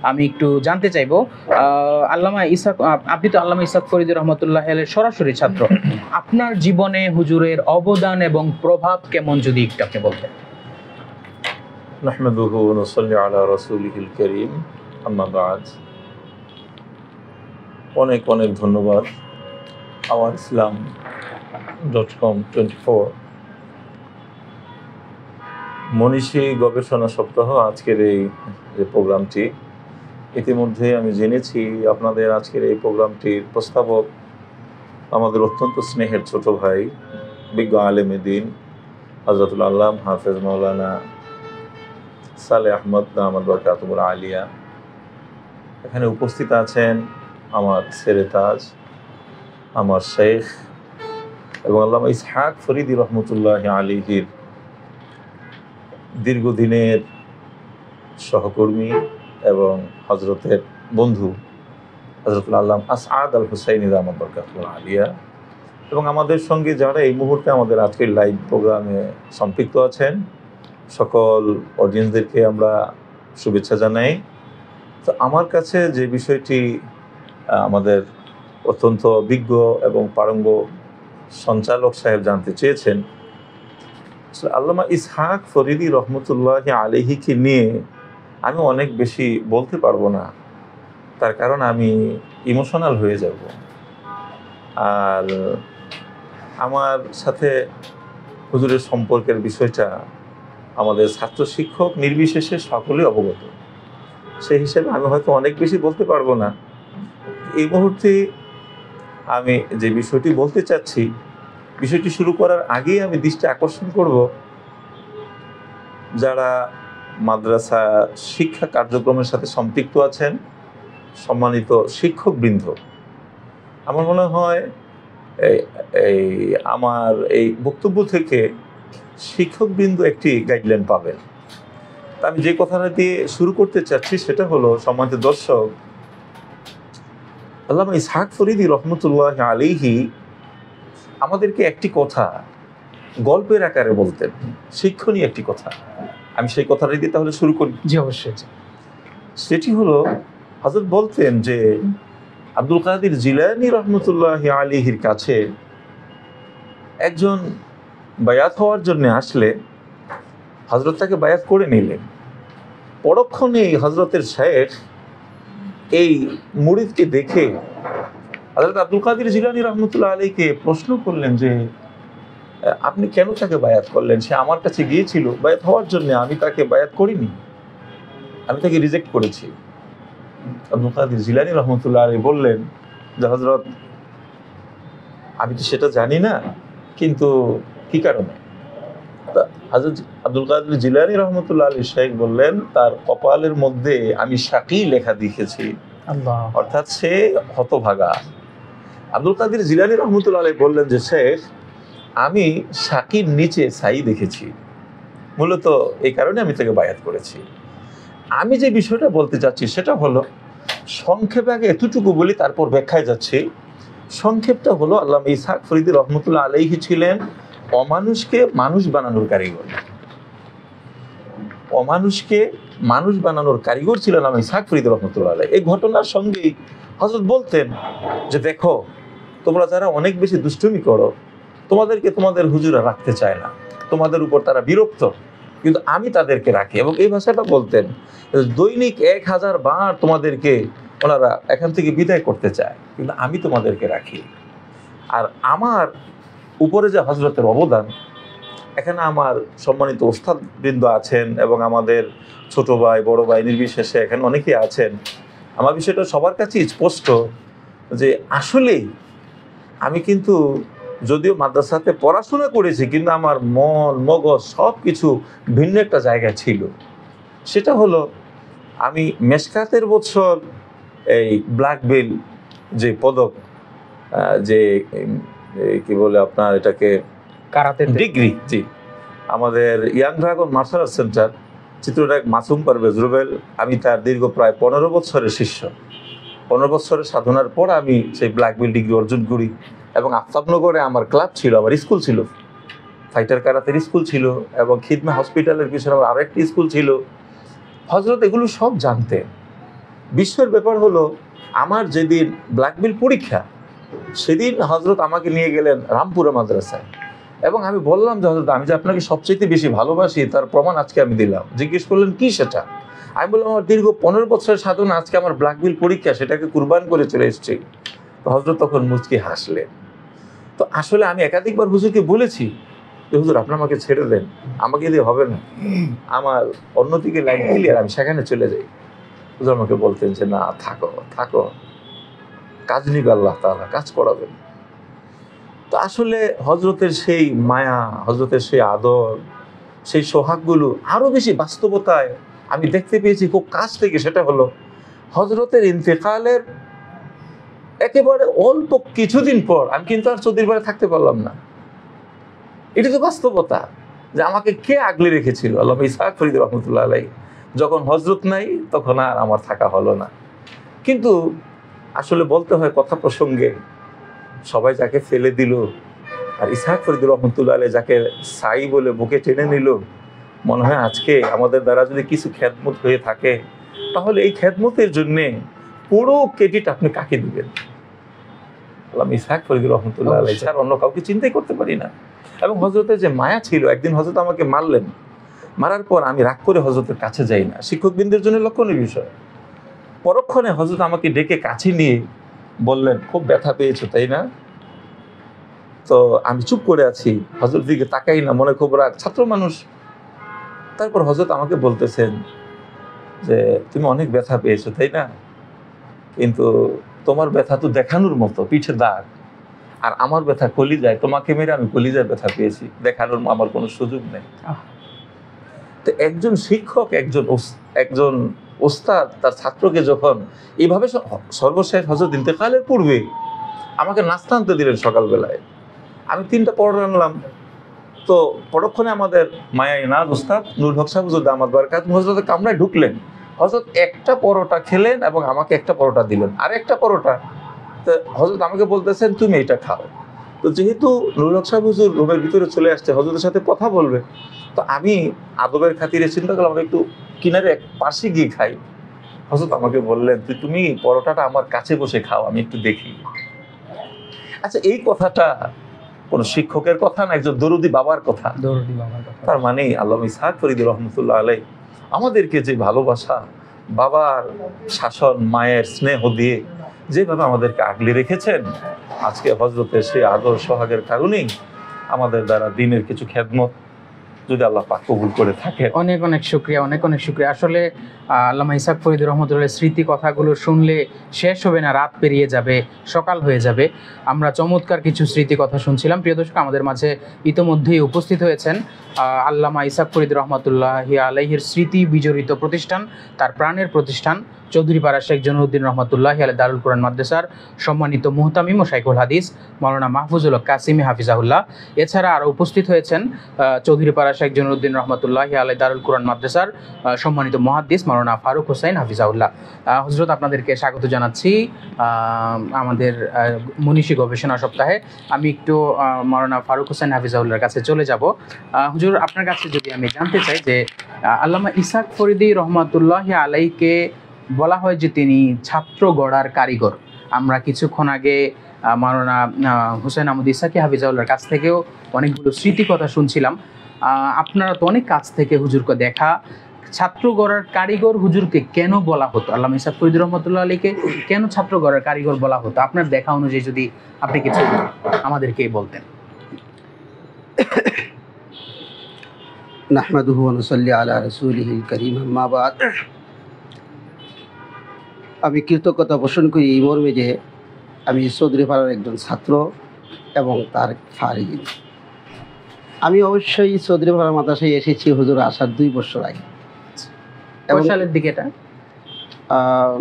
আমি একটু জানতে চাইবো, আল্লামা ইসহাক, আপনি তো আল্লামা ইসহাক ফরিদী রহমাতুল্লাহি আলাইহির সরাসরি ছাত্র, আপনার জীবনে হুজুরের অবদান এবং প্রভাব কেমন যদি একটু আপনি বলতেন। নাহমাদুহু ওয়া নুসাল্লি আলা রাসূলিহিল কারীম, আম্মা বা'দ। অনেক অনেক ধন্যবাদ ourislam.com24 মনীষী গবেষণা সপ্তাহ আজকের এই যে প্রোগ্রামটি, ইতিমধ্যে আমি জেনেছি আপনাদের আজকের এই প্রোগ্রামটির প্রস্তাবক আমাদের অত্যন্ত স্নেহের ছোট ভাই, বিজ্ঞ আলেমে দ্বীন হযরতুল আল্লামা হাফেজ মাওলানা সালেহ আহমদ দামাত বরকাতুহুল আলিয়া। এখানে উপস্থিত আছেন আমার সেরেতাজ, আমার শেখ এবং আল্লামা ইসহাক ফরিদী রহমতুল্লাহি আলাইহির দীর্ঘদিনের সহকর্মী এবং হজরতের বন্ধু হজরতুল আল্লামা আসাদ আল হুসাইনি দামাত বরকাতুহুল আলিয়া, এবং আমাদের সঙ্গে যারা এই মুহূর্তে আমাদের আজকের লাইভ প্রোগ্রামে সম্পৃক্ত আছেন সকল অডিয়েন্সদেরকে আমরা শুভেচ্ছা জানাই। তো আমার কাছে যে বিষয়টি আমাদের অত্যন্ত অভিজ্ঞ এবং পারঙ্গ সঞ্চালক সাহেব জানতে চেয়েছেন, আল্লামা ইসহাক ফরিদী রহমতুল্লাহি আলাইহিকে নিয়ে আমি অনেক বেশি বলতে পারবো না, তার কারণ আমি ইমোশনাল হয়ে যাব। আর আমার সাথে হুজুরের সম্পর্কের বিষয়টা আমাদের ছাত্র শিক্ষক নির্বিশেষে সকলেই অবগত, সেই হিসেবে আমি হয়তো অনেক বেশি বলতে পারবো না। এই মুহূর্তে আমি যে বিষয়টি বলতে চাচ্ছি, বিষয়টি শুরু করার আগেই আমি দৃষ্টি আকর্ষণ করব যারা মাদ্রাসা শিক্ষা কার্যক্রমের সাথে সম্পৃক্ত আছেন, সম্মানিত শিক্ষকবৃন্দ। আমার মনে হয় আমার এই বক্তব্য থেকে শিক্ষকবৃন্দ একটি গাইডলাইন পাবেন। আমি যে কথাটা দিয়ে শুরু করতে চাচ্ছি সেটা হলো, সম্মানিত দর্শক, আল্লামা ইসহাক ফরিদী রহমতুল্লাহি আলাইহি আমাদেরকে একটি কথা গল্পের আকারে বলতেন, শিক্ষণীয় একটি কথা। আমি সেই কথাটা দিয়ে তাহলে শুরু করি। জি অবশ্যই। সেটি হলো, হযরত বলতেন যে আব্দুল কাদের জিলানী রহমতুল্লাহি আলাইহির কাছে একজন বায়াত হওয়ার জন্য আসলে হযরত তাকে বায়াত করে নিলেন। পরক্ষণেই হযরতের শেখ এই মুরিদকে দেখে হযরত আব্দুল কাদের জিলানী রহমতুল্লাহ আলাইহিকে প্রশ্ন করলেন যে আপনি কেন তাকে বায়াত করলেন? সে আমার কাছে গিয়েছিল বায়াত হওয়ার জন্য, আমি তাকে বায়াত করিনি, আমি তাকে রিজেক্ট করেছি। আব্দুল কাদের জিলানী রহমতুল্লাহ আলাইহি বললেন যে হযরত, আমি তো সেটা জানি না, কিন্তু কি কারণে? হযরত আব্দুল কাদের জিলানী রহমতুল্লাহ আলাইহি শেখ বললেন তার কপালের মধ্যে আমি শাকী লেখা দেখেছি, আল্লাহ। অর্থাৎ সে হতভাগা। আব্দুল কাদের জিলানী রহমতুল্লাহ আলাইহি বললেন যে শেখ আমি শাকীর নিচে ছাই দেখেছি, মূলত এই কারণে আমি তাকে বায়াত করেছি। আমি যে বিষয়টা বলতে চাচ্ছি সেটা হলো, সংক্ষেপে আগে এতটুকু বলি তারপর ব্যাখ্যায় যাচ্ছি। সংক্ষেপটা হলো আল্লামা ইসহাক ফরিদী রহমতুল্লাহ আলাইহি ছিলেন অমানুষকে মানুষ বানানোর কারিগর। অমানুষকে মানুষ বানানোর কারিগর ছিলেন আল্লামা ইসহাক ফরিদী রহমতুল্লাহ আলাইহি। এই ঘটনার সঙ্গেই হযরত বলতেন যে দেখো তোমরা যারা অনেক বেশি দুষ্টুমি করো তোমাদেরকে তোমাদের হুজুরা রাখতে চায় না, তোমাদের উপর তারা বিরক্ত, কিন্তু আমি তাদেরকে রাখি। এবং এই ভাষাটা বলতেন দৈনিক 1000 বার তোমাদেরকে ওনারা এখান থেকে বিদায় করতে চায়, কিন্তু আমি তোমাদেরকে রাখি। আর আমার উপরে যে হযরতের অবদান, এখানে আমার সম্মানিত ওস্তাদবৃন্দ আছেন এবং আমাদের ছোট ভাই বড় ভাই নির্বিশেষে এখানে অনেকেই আছেন। আমার বিষয়টা সবার কাছে স্পষ্ট যে আসলেই আমি কিন্তু যদিও মাদ্রাসাতে পড়াশোনা করেছি, কিন্তু আমার মন মগজ সব কিছু ভিন্ন একটা জায়গায় ছিল। সেটা হলো আমি মেশকাতের বছর এই ব্ল্যাক বেল্ট যে পদক, যে কি বলে আপনার এটাকে কারাতে ডিগ্রি, জি, আমাদের young dragon martial art centre চিত্রনায়ক মাসুম পারভেজ রুবেল, আমি তার দীর্ঘ প্রায় 15 বছরের শিষ্য। 15 বছরের সাধনার পর আমি সেই ব্ল্যাক বেল্ট ডিগ্রি অর্জন করি। এবং আফতাবনগরে আমার ক্লাব ছিল, আমার স্কুল ছিল, ফাইটার কারাতের স্কুল ছিল, এবং খিদমা হসপিটালের পিছনে আমার আরেকটি স্কুল ছিল। হযরত এগুলো সব জানতেন। বিশ্বের ব্যাপার হলো আমার যেদিন ব্ল্যাক বেল্ট পরীক্ষা সেদিন হযরত আমাকে নিয়ে গেলেন রামপুরা মাদ্রাসায়, এবং আমি বললাম যে হযরত আমি যে আপনাকে সবচেয়ে বেশি ভালোবাসি তার প্রমাণ আজকে আমি দিলাম। জিজ্ঞেস করলেন কি সেটা? আমি বললাম আমার দীর্ঘ 15 বছরের সাধনা, আজকে আমার ব্ল্যাক বেল্ট পরীক্ষা, সেটাকে কুরবান করে চলে এসেছি। হযরত তখন মুচকি হাসলেন। তো আসলে আমি একাধিকবার হুজুরকে বলেছি যে হুজুর আপনি আমাকে ছেড়ে দেন, আমাকে দিয়ে হবে না, আমার অন্যদিকে লাইন ক্লিয়ার, আমি সেখানে চলে যাই। হুজুর আমাকে বলতেন যে না, থাকো থাকো, কাজ নিবে আল্লাহ তাআলা, কাজ করাবেন। তো আসলে হযরতের সেই মায়া, হযরতের সেই আদর, সেই সোহাগগুলো আরো বেশি বাস্তবতায় আমি দেখতে পেয়েছি খুব কাছ থেকে। সেটা হলো হযরতের ইন্তেকালের একেবারে অল্প কিছুদিন পর আমি কিন্তু আর চৌধুরী বাড়ি থাকতে পারলাম না। এটা তো বাস্তবতা যে আমাকে কে আগলে রেখেছিল, আল্লামা ইসহাক ফরিদী রহমতুল্লাহ আলাইহি। যখন হযরত নাই তখন আর আমার থাকা হলো না। কিন্তু আসলে বলতে হয় কথা প্রসঙ্গে, সবাই যাকে ফেলে দিল আর ইসহাক ফরিদী রহমতুল্লাহ আলাইহি যাকে সাই বলে বুকে টেনে নিল, মনে হয় আজকে আমাদের দ্বারা যদি কিছু খেদমত হয়ে থাকে তাহলে এই খেদমতের জন্যে পুরো ক্রেডিট আপনি কাকে দিবেন? আল্লামা ইসহাক ফরিদী রহমতুল্লাহ আলাইহি ছাড়া অন্য কাউকে চিন্তাই করতে পারি না। এবং হযরতের যে মায়া ছিল, একদিন হযরত আমাকে মারলেন, মারার পর আমি রাগ করে হযরতের কাছে যাই না, শিক্ষকবৃন্দের জন্য লক্ষণীয় বিষয়। পরক্ষণে হযরত আমাকে ডেকে কাছে নিয়ে বললেন খুব ব্যথা পেয়েছো তাই না? তো আমি চুপ করে আছি, হযরত দিকে তাকাই না, মনে খুব রাগ, ছাত্র মানুষ। তারপর হযরত আমাকে বলতেছেন যে তুমি অনেক ব্যথা পেয়েছো তাই না, কিন্তু তোমার ব্যথা তো দেখানোর মতো, পিঠে দাগ, আর আমার ব্যথা কলিজায়, তোমাকে মেরে আমি কলিজায় ব্যথা পেয়েছি, দেখানোর আমার কোনো সুযোগ নেই। তো একজন শিক্ষক, একজন ওস্তাদ তার ছাত্রকে যখন এইভাবে, সর্বশেষ হযরত ইন্তেকালের পূর্বে আমাকে নাস্তা আনতে দিলেন সকালবেলায়, আমি 3টা পরোটা আনলাম। তো পরক্ষণে আমাদের মায়া ইনাজ ওস্তাদ নুরুল হক সাহেব হুজুর দামাত বারাকাতুহু হযরতের কামরায় ঢুকলেন। হযরত একটা পরোটা খেলেন এবং আমাকে একটা পরোটা দিলেন, আর একটা পরোটা। তো হযরত আমাকে বলতেছেন তুমি এটা খাও। তো যেহেতু নুরুল হক সাহেব হুজুর রুমের ভিতরে চলে আসছে, হযরতের সাথে কথা বলবে, তো আমি আদবের খাতিরে চিন্তা করলাম আমি একটু কিনারে পাশে গিয়ে খাই। হযরত আমাকে বললেন তুমি পরোটাটা আমার কাছে বসে খাও, আমি একটু দেখি। আচ্ছা, এই কথাটা কোন শিক্ষকের কথা না, একজন দরুদি বাবার কথা। তার মানে আল্লামা ইসহাক ফরিদী রহমতুল্লাহ আলাইহি আমাদেরকে যে ভালোবাসা, বাবার শাসন, মায়ের স্নেহ দিয়ে যেভাবে আমাদেরকে আগলে রেখেছেন, আজকে হযরতের সেই আদর সোহাগের কারণেই আমাদের দ্বারা দিনের কিছু খেদমত যদি আল্লাহ পাক কবুল করে থাকেন। অনেক অনেক শুক্রিয়া, অনেক অনেক শুক্রিয়া। আসলে আল্লামা ইসহাক ফরিদী রহমতুল্লাহ স্মৃতি কথাগুলো শুনলে শেষ হবে না, রাত পেরিয়ে যাবে, সকাল হয়ে যাবে। আমরা চমৎকার কিছু স্মৃতি কথা শুনছিলাম। প্রিয় দর্শক, আমাদের মাঝে ইতোমধ্যেই উপস্থিত হয়েছেন আল্লামা ইসহাক ফরিদী রহমতুল্লাহি আলাইহির স্মৃতি বিজড়িত প্রতিষ্ঠান, তার প্রাণের প্রতিষ্ঠান চৌধুরীপাড়া শেখ জনুদ্দিন রহমতুল্লাহি আলাইহি দারুল কুরআন মাদ্রাসার সম্মানিত মুহতামিম ও শাইখুল হাদিস মাওলানা মাহফুজুল হক কাসিমি হাফিজাহুল্লাহ। এছাড়া আরও উপস্থিত হয়েছেন চৌধুরীপাড়া শেখ জনুদ্দিন রহমতুল্লাহি আলাইহি দারুল কুরআন মাদ্রাসার সম্মানিত মুহাদ্দিস মাওলানা ফারুক হোসেন হাফিজাহুল্লাহ। হযরত, আপনাদেরকে স্বাগত জানাচ্ছি আমাদের মনীষী গবেষণা সপ্তাহে। আমি একটু মাওলানা ফারুক হোসেন হাফিজাহুল্লাহর কাছে চলে যাব। হুজুর, আপনার কাছে যদি আমি জানতে চাই যে আল্লামা ইসহাক ফরিদী রহমতুল্লাহি আলাইহিকে বলা হয় যে তিনি ছাত্র গড়ার কারিগর। আমরা কিছুক্ষণ আগে মাওলানা হুসেন আহমদ ইসহাকি হাফিজাহুল্লাহর কাছ থেকেও অনেকগুলো স্মৃতি কথা শুনছিলাম। আপনারা তো অনেক কাছ থেকে হুজুরকে দেখা, ছাত্র গড়ার কারিগর হুজুরকে কেন বলা হতো? আল্লামা ইসহাক ফরিদী রহমতুল্লাহ আলাইহিকে কেন ছাত্র গড়ার কারিগর বলা হতো? আপনার দেখা অনুযায়ী যদি আপনি কিছু আমাদেরকে বলতেন। নাহমাদুহু ওয়া নুসাল্লি আলা রাসূলিহিল কারীম, আম্মা বাদ। আমি কৃতজ্ঞতা পোষণ করি এই মর্মে যে আমি চৌধুরীপাড়ার একজন ছাত্র এবং তার ফারিগিন। আমি অবশ্যই চৌধুরীপাড়া মাদ্রাসায় এসেছি হুজুর আসার 2 বছর আগে। সালের দিকে এটা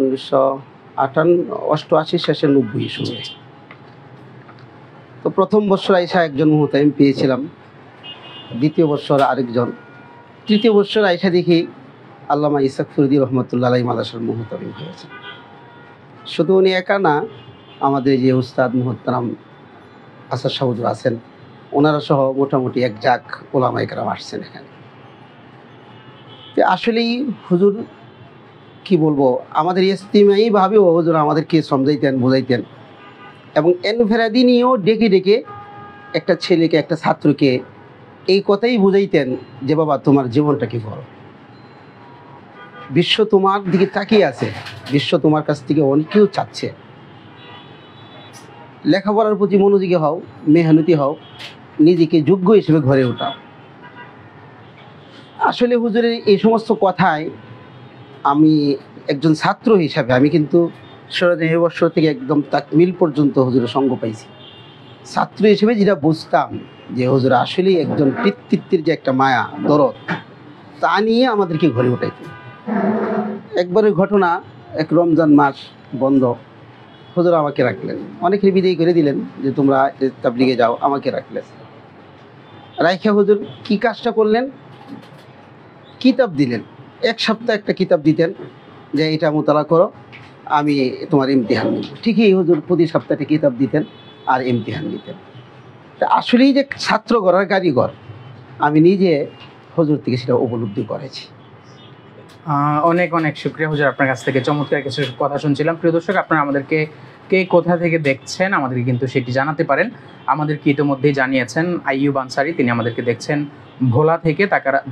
1988 শেষে 90 সময়। তো প্রথম বছর আইসা একজন মুহতামিম পেয়েছিলাম, দ্বিতীয় বছর আরেকজন, তৃতীয় বছর আইসা দেখি আল্লামা ইসহাক ফরিদী রহমতুল্লাহ আলাইহি মাদ্রাসার মুহতামিম হয়েছে। শুধু উনি একা না, আমাদের যে উস্তাদ মুহতারাম আসাদ সাহুদুর আছেন, ওনারা সহ মোটামুটি এক জাক ওলামায়ে কেরাম আসছেন এখানে। আসলেই হুজুর কি বলবো, আমাদের ইজতিমাইভাবেও হুজুর আমাদেরকে সমঝাইতেন, বোঝাইতেন এবং এনফেরাদি নিয়েও ডেকে ডেকে একটা ছেলেকে, একটা ছাত্রকে এই কথাই বুঝাইতেন যে বাবা তোমার জীবনটা কি করো, বিশ্ব তোমার দিকে তাকিয়ে আছে, বিশ্ব তোমার কাছ থেকে অনেক কিছু চাচ্ছে, লেখাপড়ার প্রতি মনোযোগী হও, মেহনতি হও, নিজেকে যোগ্য হিসেবে গড়ে ওঠাও। আসলে হুজুরের এই সমস্ত কথায় আমি একজন ছাত্র হিসাবে আমি কিন্তু 9 বছর থেকে একদম তাকমিল পর্যন্ত হুজুরের সঙ্গ পাইছি। ছাত্র হিসেবে যেটা বুঝতাম যে হুজুর আসলেই একজন পিতৃত্বের যে একটা মায়া দরদ, তা নিয়ে আমাদেরকে ঘরে উঠাইতেন। একবারের ঘটনা, এক রমজান মাস বন্ধ, হুজুর আমাকে রাখলেন, অনেকের বিদায় করে দিলেন যে তোমরা তাবলিগে যাও, আমাকে রাখলেন। রাইখা হুজুর কি কাজটা করলেন, কিতাব দিলেন। 1 সপ্তাহ একটা কিতাব দিতেন যে এটা মোতালা করো, আমি তোমার ইমতিহান নিব। ঠিকই হুজুর প্রতি সপ্তাহে কিতাব দিতেন আর ইমতিহান নিতেন। তা আসলেই যে ছাত্র গড়ার কারিগর আমি নিজে হুজুর থেকে সেটা উপলব্ধি করেছি। অনেক অনেক শুকরিয়া হুজুর, আপনার কাছ থেকে চমৎকার কিছু কথা শুনছিলাম। প্রিয় দর্শক, আপনারা আমাদেরকে কে কোথা থেকে দেখছেন আমাদেরকে কিন্তু সেটি জানাতে পারেন। আমাদেরকে ইতিমধ্যেই জানিয়েছেন আইয়ুব আনসারি, তিনি আমাদেরকে দেখছেন ভোলা থেকে।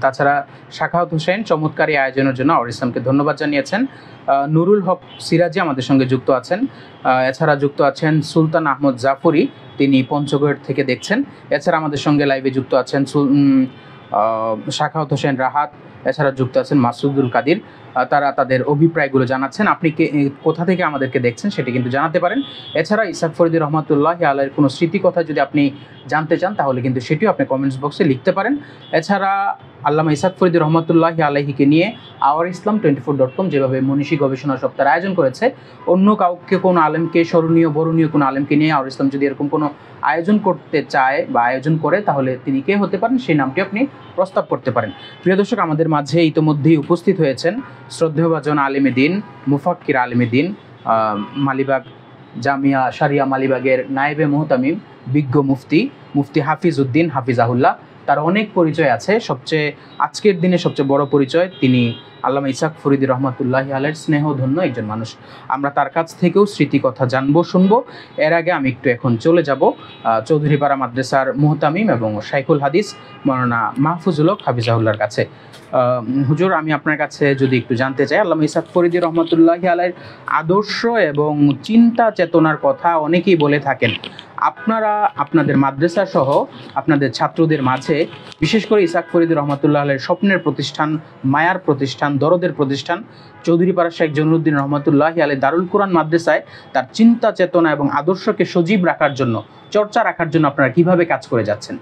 তাছাড়া শাখাওয়াত হোসেন চমৎকার এই আয়োজনের জন্য আওয়ার ইসলামকে ধন্যবাদ জানিয়েছেন। নুরুল হক সিরাজি আমাদের সঙ্গে যুক্ত আছেন। এছাড়া যুক্ত আছেন সুলতান আহমদ জাফরি, তিনি পঞ্চগড় থেকে দেখছেন। এছাড়া আমাদের সঙ্গে লাইভে যুক্ত আছেন শাখাওয়াত হোসেন রাহাত, এছাড়া যুক্ত আছেন মাসুদুল কাদির। তারা তাদের অভিপ্রায়গুলো জানাচ্ছেন। আপনি কোথা থেকে আমাদেরকে দেখছেন সেটি কিন্তু জানাতে পারেন। এছাড়া ইসহাক ফরিদী রহমতুল্লাহি আলাইহির কোনো স্মৃতি কথা যদি আপনি জানতে চান তাহলে কিন্তু সেটিও আপনি কমেন্টস বক্সে লিখতে পারেন। এছাড়া আল্লামা ইসহাক ফরিদী রহমতুল্লাহি আলাইহিকে নিয়ে আওয়ার ইসলাম 24.com যেভাবে মনীষী গবেষণা সপ্তাহের আয়োজন করেছে, অন্য কাউকে কোনো আলেমকে, স্মরণীয় বরণীয় কোনো আলেমকে নিয়ে আওয়ার ইসলাম যদি এরকম কোনো আয়োজন করতে চায় বা আয়োজন করে তাহলে তিনি কে হতে পারেন সেই নামটি আপনি প্রস্তাব করতে পারেন। প্রিয় দর্শক, আমাদের মাঝে ইতিমধ্যেই উপস্থিত হয়েছেন শ্রদ্ধেয়ভাজন আলেমে দিন, মুফাক্কির আলেমে দিন, মালিবাগ জামিয়া শারিয়া মালিবাগের নায়েবে মুহতামিম, বিজ্ঞ মুফতি হাফিজ উদ্দিন হাফিজাহুল্লাহ। তার অনেক পরিচয় আছে, সবচেয়ে আজকের দিনে সবচেয়ে বড় পরিচয় তিনি আল্লামা ইসাক ফরিদী রহমাতুল্লাহি আলাইহির স্নেহধন্য একজন মানুষ। আমরা তার কাছ থেকেও স্মৃতিকথা জানবো, শুনবো। এর আগে আমি একটু এখন চলে যাব চৌধুরীপাড়া মাদ্রাসার মুহতামিম এবং শাইখুল হাদিস মাওলানা মাহফুজুল হক হাফিজাহুল্লাহর কাছে। হুজুর, আমি আপনার কাছে যদি একটু জানতে চাই, আল্লামা ইসাক ফরিদী রহমাতুল্লাহি আলাইহির আদর্শ এবং চিন্তা চেতনার কথা অনেকেই বলে থাকেন। আপনারা আপনাদের মাদ্রাসা সহ আপনাদের ছাত্রদের মাঝে বিশেষ করে ইসাক ফরিদী রহমাতুল্লাহ আলাইহির স্বপ্নের প্রতিষ্ঠান, মায়ার প্রতিষ্ঠান, দরদের প্রতিষ্ঠান চৌধুরীপাড়া শেখ জনুরুদ্দিন রহমাতুল্লাহি আলাইহি দারুল কুরআন মাদ্রাসায় তার চিন্তা চেতনা এবং আদর্শকে সজীব রাখার জন্য, চর্চা রাখার জন্য আপনারা কিভাবে কাজ করে যাচ্ছেন?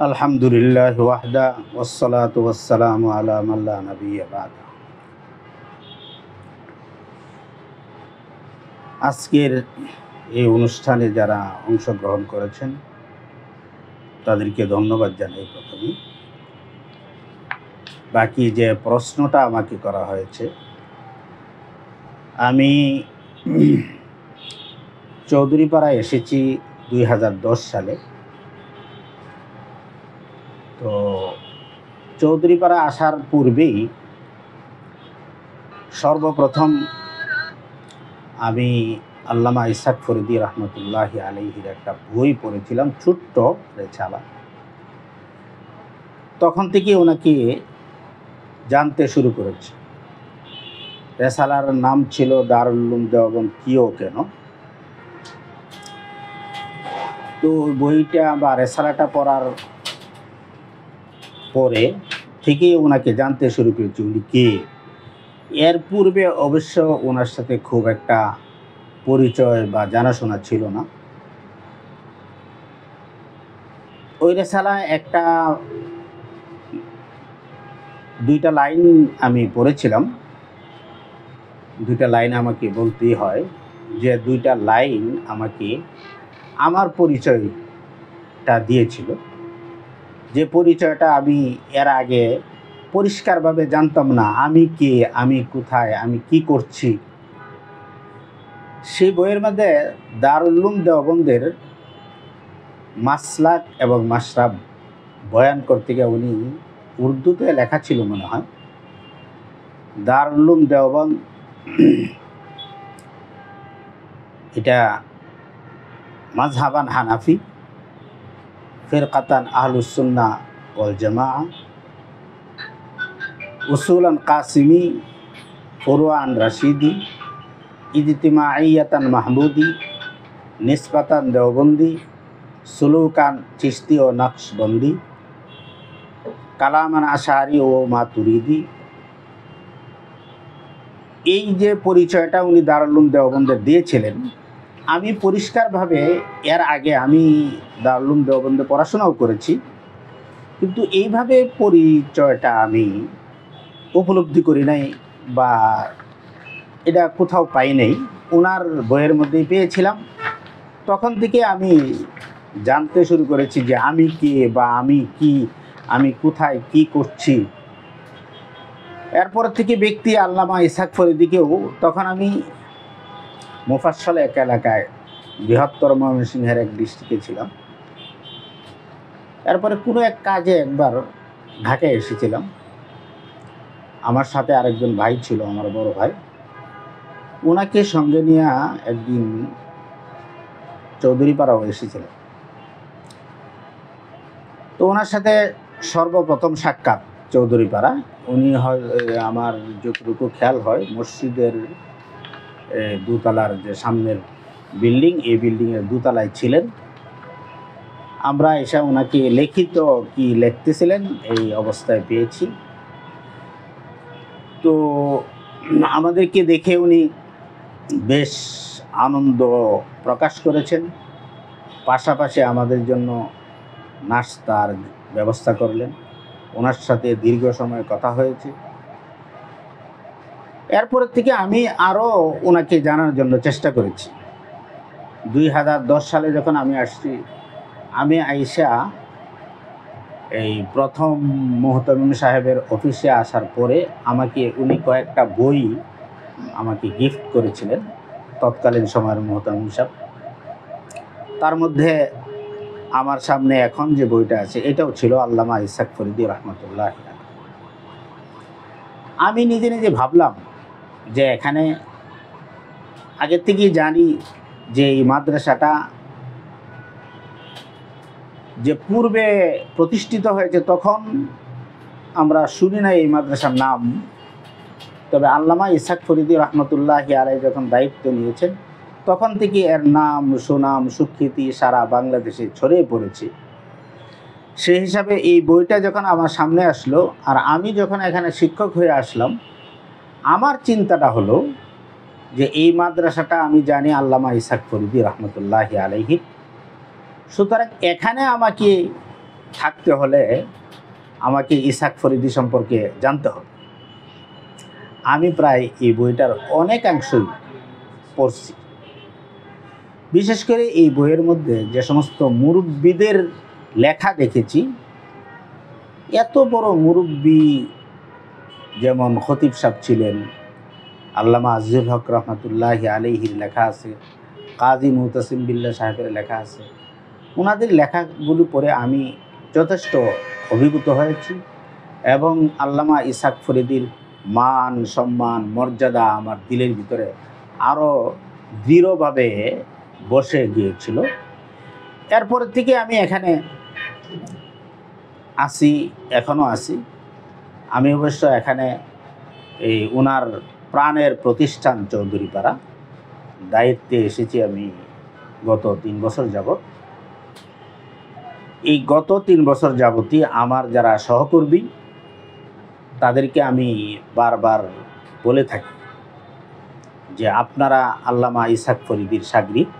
আলহামদুলিল্লাহ ওয়াহদা ওয়াসসালাতু ওয়াসসালামু আলা মান লা নাবিয়্যা বা'দা। আজকের এই অনুষ্ঠানে যারা অংশগ্রহণ করেছেন তাদেরকে ধন্যবাদ জানাই প্রথমে। বাকি যে প্রশ্নটা আমাকে করা হয়েছে, আমি চৌধুরীপাড়ায় এসেছি 2010 সালে। তো চৌধুরীপাড়া আসার পূর্বেই সর্বপ্রথম আমি আল্লামা ইসাক ফরিদী রহমতুল্লাহি আলাইহির একটা বই পড়েছিলাম, ছোট্ট রেছালা। তখন থেকে ওনাকে জানতে শুরু করেছি। রেসালার নাম ছিল দারুল উলুম দেওবন্দ কিও কেন। তো বইটা বা রেসালাটা পড়ার পরে থেকেই ওনাকে জানতে শুরু করেছি উনি কে। এর পূর্বে অবশ্য ওনার সাথে খুব একটা পরিচয় বা জানাশোনা ছিল না। ওই রেসালায় একটা 2টা লাইন আমি পড়েছিলাম। 2টা লাইন আমাকে বলতেই হয়, যে 2টা লাইন আমাকে আমার পরিচয়টা দিয়েছিল, যে পরিচয়টা আমি এর আগে পরিষ্কারভাবে জানতাম না। আমি কে, আমি কোথায়, আমি কি করছি। সেই বইয়ের মধ্যে দারুল উলুম দেওবন্দের মাসলাক এবং মাশরাব বয়ান করতে গিয়ে উনি উর্দুতে লেখা ছিল মনে হয়, দারুল উলুম দেওবন্দ এটা মাযহাবান হানাফি, ফিরকাতান আহলুস সুন্নাহ ওয়াল জামাআহ, উসুলান কাসিমি, ফুরুআন রাশিদি, ইজতিমাইয়াতান মাহমুদি, নিসবাতান দেওবন্দি, সুলুকান চিশতি ও নকশবন্দি, কালামান আশারি ও মাতুরিদি। এই যে পরিচয়টা উনি দারুল উলুম দেওবন্দের দিয়েছিলেন, আমি পরিষ্কারভাবে এর আগে আমি দারুল উলুম দেওবন্দে পড়াশোনাও করেছি, কিন্তু এইভাবে পরিচয়টা আমি উপলব্ধি করি নাই বা এটা কোথাও পাই নাই। ওনার বইয়ের মধ্যেই পেয়েছিলাম। তখন থেকে আমি জানতে শুরু করেছি যে আমি কে বা আমি কি, আমি কোথায় কি করছি। এরপর থেকে ব্যক্তি আল্লামা ইসাক ফরিদীকেও তখন আমি মুফাসসাল এক এলাকায়, বৃহত্তর ময়মনসিংহের এক ডিস্ট্রিক্টে ছিলাম। এরপরে কোনো এক কাজে একবার ঢাকায় এসেছিলাম। আমার সাথে আরেকজন ভাই ছিল, আমার বড় ভাই। ওনাকে সঙ্গে নিয়ে একদিন চৌধুরীপাড়াও এসেছিলেন। তো ওনার সাথে সর্বপ্রথম সাক্ষাৎ চৌধুরীপাড়া। উনি হয়, আমার যতটুকু খেয়াল হয়, মসজিদের দোতলার যে সামনের বিল্ডিং, এই বিল্ডিংয়ের দোতলায় ছিলেন। আমরা এসে ওনাকে লিখিত কি লিখতেছিলেন এই অবস্থায় পেয়েছি। তো আমাদেরকে দেখে উনি বেশ আনন্দ প্রকাশ করেছেন। পাশাপাশি আমাদের জন্য নাস্তার ব্যবস্থা করলেন। ওনার সাথে দীর্ঘ সময় কথা হয়েছে। এরপর থেকে আমি আরও ওনাকে জানার জন্য চেষ্টা করেছি। 2010 সালে যখন আমি আসছি, আমি আইসা এই প্রথম মুহতামিম সাহেবের অফিসে আসার পরে আমাকে উনি কয়েকটা বই আমাকে গিফট করেছিলেন তৎকালীন সময়ের মুহতামিম সাহেব। তার মধ্যে আমার সামনে এখন যে বইটা আছে এটাও ছিল আল্লামা ইসহাক ফরিদী রহমতুল্লাহ। আমি নিজে নিজে ভাবলাম যে এখানে আগের থেকেই জানি যে এই মাদ্রাসাটা যে পূর্বে প্রতিষ্ঠিত হয়েছে তখন আমরা শুনি না এই মাদ্রাসার নাম, তবে আল্লামা ইসহাক ফরিদী রহমতুল্লাহ আলাইহি যখন দায়িত্ব নিয়েছেন তখন থেকে এর নাম সুনাম সুখ্যাতি সারা বাংলাদেশে ছড়িয়ে পড়েছে। সেই হিসাবে এই বইটা যখন আমার সামনে আসলো আর আমি যখন এখানে শিক্ষক হয়ে আসলাম, আমার চিন্তাটা হলো যে এই মাদ্রাসাটা আমি জানি আল্লামা ইসহাক ফরিদী রহমতুল্লাহ আলাইহি, সুতরাং এখানে আমাকে থাকতে হলে আমাকে ইসহাক ফরিদী সম্পর্কে জানতে হবে। আমি প্রায় এই বইটার অনেকাংশই পড়ছি। বিশেষ করে এই বইয়ের মধ্যে যে সমস্ত মুরব্বীদের লেখা দেখেছি, এত বড় মুরব্বী যেমন খতিব সাহেব ছিলেন, আল্লামা আজিজুল হক রহমতুল্লাহ আলাইহির লেখা আছে, কাজী মুতাসিম বিল্লাহ সাহেবের লেখা আছে। ওনাদের লেখাগুলো পড়ে আমি যথেষ্ট অভিভূত হয়েছি এবং আল্লামা ইসহাক ফরিদীর মান সম্মান মর্যাদা আমার দিলের ভিতরে আরও দৃঢ়ভাবে বসে গিয়েছিল। এরপর থেকে আমি এখানে আসি, এখনও আসি। আমি অবশ্য এখানে এই ওনার প্রাণের প্রতিষ্ঠান চৌধুরীপাড়া দায়িত্বে এসেছি আমি গত 3 বছর যাবৎ। এই গত 3 বছর যাবতই আমার যারা সহকর্মী তাদেরকে আমি বারবার বলে থাকি যে আপনারা আল্লামা ইসহাক ফরিদীর শাগরিদ,